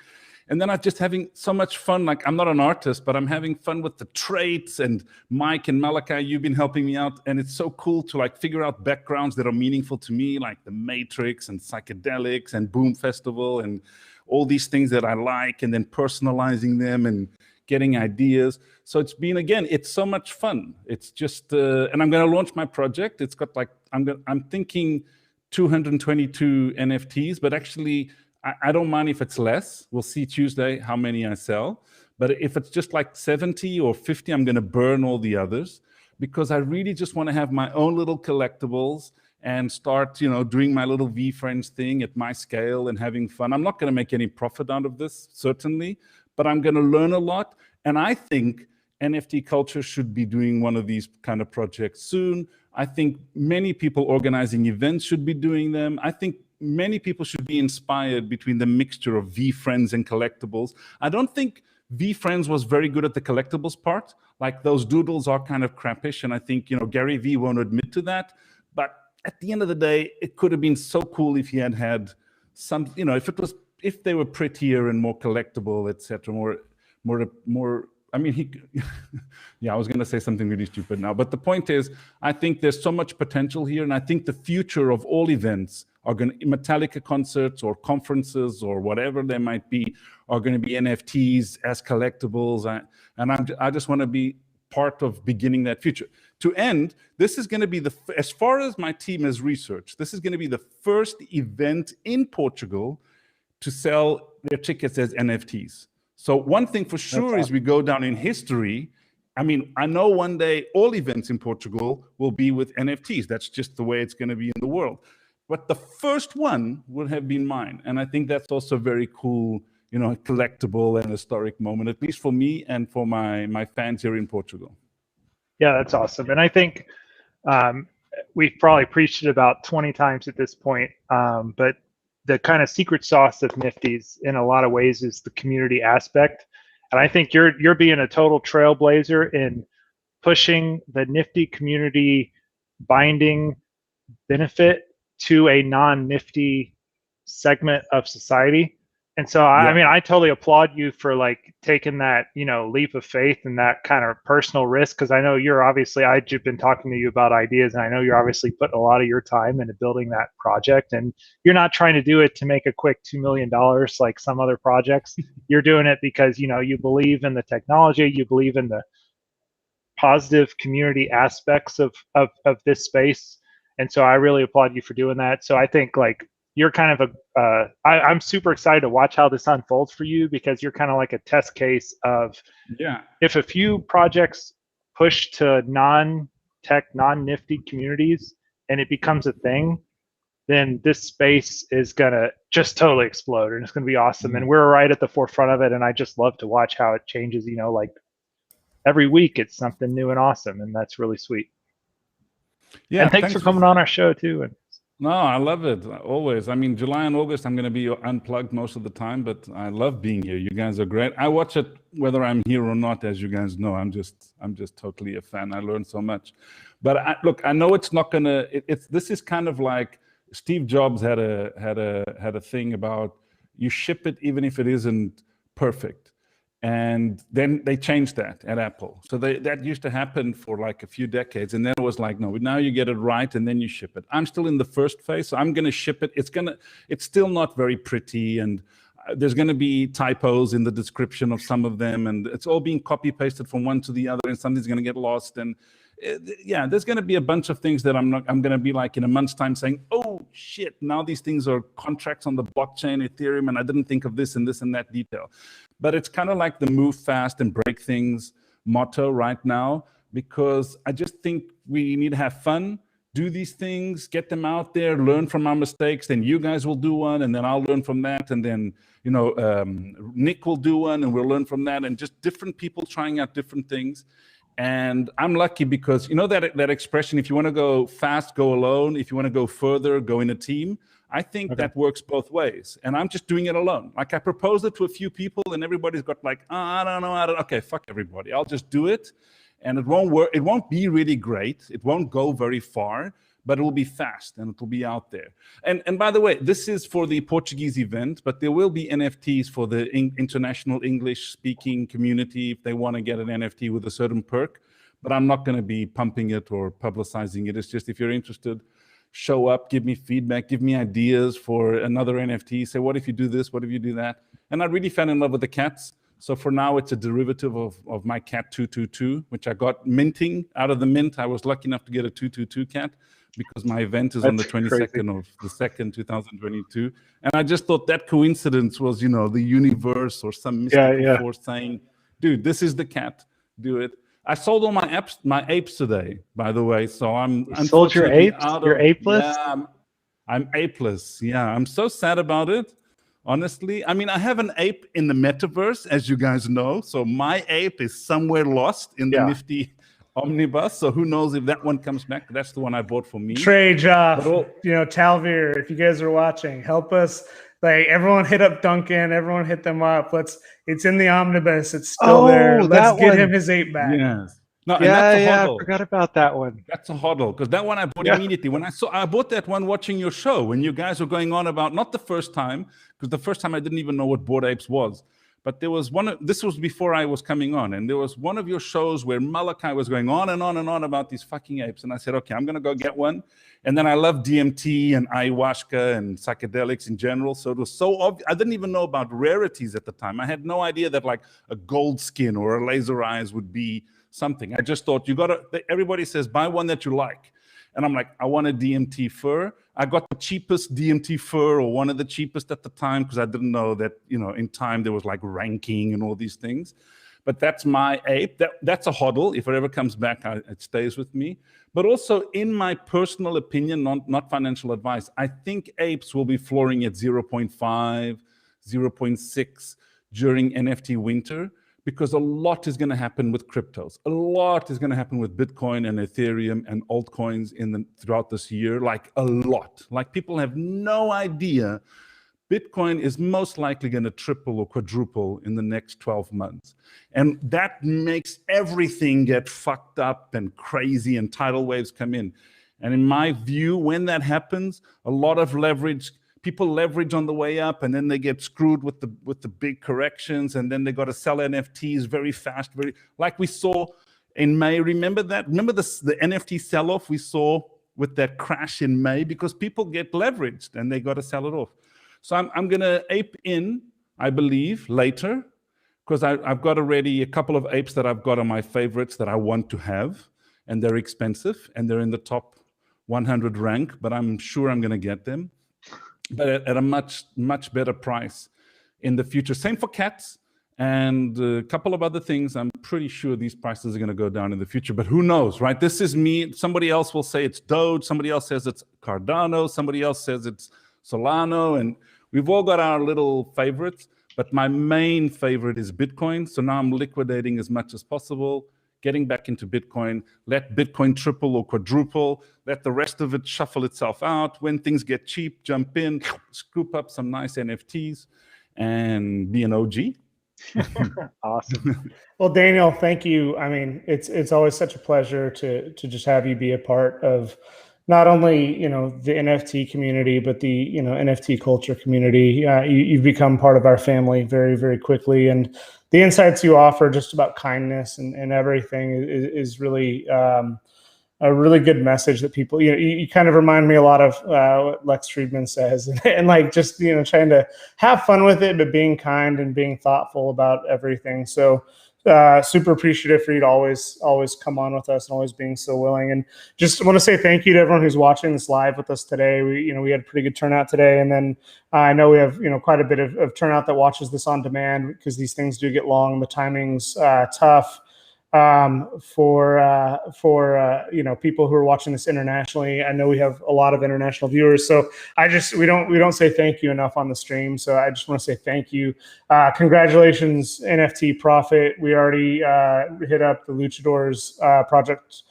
And then I'm just having so much fun. Like, I'm not an artist, but I'm having fun with the traits. And Mike and Malachi, you've been helping me out. And it's so cool to like figure out backgrounds that are meaningful to me, like the Matrix and psychedelics and Boom Festival and all these things that I like, and then personalizing them and getting ideas. So it's been, again, it's so much fun. It's just, and I'm going to launch my project. It's got like, I'm thinking 222 NFTs, but actually, I don't mind if it's less. We'll see Tuesday how many I sell. But if it's just like 70 or 50, I'm going to burn all the others, because I really just want to have my own little collectibles and start, doing my little VeeFriends thing at my scale and having fun. I'm not going to make any profit out of this, certainly, but I'm going to learn a lot. And I think NFT culture should be doing one of these kind of projects soon. I think many people organizing events should be doing them. I think many people should be inspired between the mixture of VeeFriends and collectibles. I don't think VeeFriends was very good at the collectibles part. Like, those doodles are kind of crappish, and I think, Gary Vee won't admit to that. But at the end of the day, it could have been so cool if he had some, if they were prettier and more collectible, etc., more. I mean, I was going to say something really stupid now. But the point is, I think there's so much potential here. And I think the future of all events are going to Metallica concerts or conferences or whatever they might be are going to be NFTs as collectibles. I just want to be part of beginning that future. To end, this is going to be as far as my team has researched, this is going to be the first event in Portugal to sell their tickets as NFTs. So one thing for sure is we go down in history. I mean, I know one day all events in Portugal will be with NFTs. That's just the way it's going to be in the world. But the first one would have been mine. And I think that's also very cool, you know, collectible and historic moment, at least for me and for my fans here in Portugal. Yeah, that's awesome. And I think we've probably preached it about 20 times at this point, but the kind of secret sauce of Nifty's in a lot of ways is the community aspect. And I think you're being a total trailblazer in pushing the Nifty community binding benefit to a non-Nifty segment of society. And so, I mean, I totally applaud you for like taking that, you know, leap of faith and that kind of personal risk. Because I know you're obviously, I've been talking to you about ideas, and I know you're obviously putting a lot of your time into building that project. And you're not trying to do it to make a quick $2 million like some other projects. You're doing it because, you know, you believe in the technology, you believe in the positive community aspects of this space. And so I really applaud you for doing that. So I think like, you're kind of I'm super excited to watch how this unfolds for you, because you're kind of like a test case of, if a few projects push to non-tech, non-Nifty communities and it becomes a thing, then this space is going to just totally explode and it's going to be awesome. And we're right at the forefront of it. And I just love to watch how it changes, you know, like every week it's something new and awesome. And that's really sweet. Yeah. And thanks for coming on our show too. And no, I love it, always. I mean, July and August, I'm going to be unplugged most of the time, but I love being here. You guys are great. I watch it whether I'm here or not, as you guys know. I'm just totally a fan. I learn so much. But look, I know it's not going to. This is kind of like Steve Jobs had a thing about you ship it even if it isn't perfect. And then they changed that at Apple. So that used to happen for like a few decades. And then it was like, no, now you get it right and then you ship it. I'm still in the first phase, so I'm going to ship it. It's still not very pretty. And there's going to be typos in the description of some of them. And it's all being copy pasted from one to the other, and something's going to get lost. And there's going to be a bunch of things that I'm going to be like in a month's time saying, oh shit, now these things are contracts on the blockchain, Ethereum, and I didn't think of this and that detail. But it's kind of like the move fast and break things motto right now, because I just think we need to have fun, do these things, get them out there, learn from our mistakes. Then you guys will do one, and then I'll learn from that. And then, you know, Nick will do one, and we'll learn from that. And just different people trying out different things. And I'm lucky because, you know, that expression, if you want to go fast, go alone. If you want to go further, go in a team. I think that works both ways. And I'm just doing it alone. Like I proposed it to a few people and everybody's got like, I don't know. Okay, fuck everybody. I'll just do it. And it won't work. It won't be really great. It won't go very far, but it will be fast and it will be out there. And by the way, this is for the Portuguese event, but there will be NFTs for the international English speaking community if they want to get an NFT with a certain perk. But I'm not going to be pumping it or publicizing it. It's just if you're interested, show up, give me feedback, give me ideas for another NFT. Say, what if you do this? What if you do that? And I really fell in love with the cats. So for now, it's a derivative of my cat 222, which I got minting out of the mint. I was lucky enough to get a 222 cat because my event is on the 22nd of the 2nd, 2022. And I just thought that coincidence was, you know, the universe or some mystical force saying, dude, this is the cat, do it. I sold all my apes today, by the way. So you sold your apes? You're apeless? Yeah, I'm apeless. Yeah, I'm so sad about it. Honestly, I mean, I have an ape in the metaverse, as you guys know. So my ape is somewhere lost in the Nifty omnibus. So who knows if that one comes back? That's the one I bought for me. Trade, you know, Talvir, if you guys are watching, help us. Like everyone hit up Duncan, everyone hit them up. It's in the omnibus. It's still there. Let's get him his ape back. Yes. No, I forgot about that one. That's a hodl, because that one I bought immediately. When I bought that one watching your show, when you guys were going on about, not the first time, because the first time I didn't even know what Bored Apes was. But there was this was before I was coming on, and there was one of your shows where Malachi was going on and on and on about these fucking apes. And I said, okay, I'm going to go get one. And then I love DMT and ayahuasca and psychedelics in general. So it was so obvious. I didn't even know about rarities at the time. I had no idea that like a gold skin or a laser eyes would be something. I just thought everybody says, buy one that you like. And I'm like, I want a DMT fur. I got the cheapest DMT fur, or one of the cheapest at the time, because I didn't know that, in time there was like ranking and all these things. But that's my ape. That's a hodl. If it ever comes back, it stays with me. But also, in my personal opinion, not financial advice, I think apes will be flooring at 0.5, 0.6 during NFT winter, because a lot is going to happen with cryptos. A lot is going to happen with Bitcoin and Ethereum and altcoins throughout this year, like a lot. Like, people have no idea. Bitcoin is most likely going to triple or quadruple in the next 12 months. And that makes everything get fucked up and crazy, and tidal waves come in. And in my view, when that happens, a lot of people leverage on the way up, and then they get screwed with the big corrections, and then they got to sell NFTs very fast, like we saw in May. Remember that? Remember the NFT sell-off we saw with that crash in May? Because people get leveraged and they got to sell it off. So I'm going to ape in, I believe, later, because I've got already a couple of apes that I've got on my favorites that I want to have, and they're expensive, and they're in the top 100 rank, but I'm sure I'm going to get them, but at a much, much better price in the future. Same for cats and a couple of other things. I'm pretty sure these prices are going to go down in the future, but who knows, right? This is me. Somebody else will say it's Doge. Somebody else says it's Cardano. Somebody else says it's Solano. And we've all got our little favorites, but my main favorite is Bitcoin. So now I'm liquidating as much as possible, getting back into Bitcoin. Let Bitcoin triple or quadruple. Let the rest of it shuffle itself out. When things get cheap, jump in, scoop up some nice NFTs, and be an OG. Awesome. Well, Daniel, thank you. I mean, it's always such a pleasure to just have you be a part of not only the NFT community, but the NFT culture community. You've become part of our family very, very quickly, and the insights you offer just about kindness and everything is really a really good message that people, you kind of remind me a lot of what Lex Friedman says, and like just trying to have fun with it, but being kind and being thoughtful about everything. So super appreciative for you to always come on with us and always being so willing. And just want to say thank you to everyone who's watching this live with us today. We had a pretty good turnout today, and then I know we have quite a bit of turnout that watches this on demand, because these things do get long. The timing's tough for people who are watching this internationally. I know we have a lot of international viewers, so we don't say thank you enough on the stream. So I just want to say thank you. Congratulations, NFT Profit. We already hit up the Luchadores project.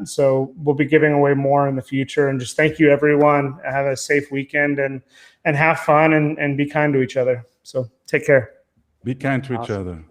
So we'll be giving away more in the future. And just thank you, everyone. Have a safe weekend and have fun and be kind to each other. So take care. Be kind to each Awesome. other.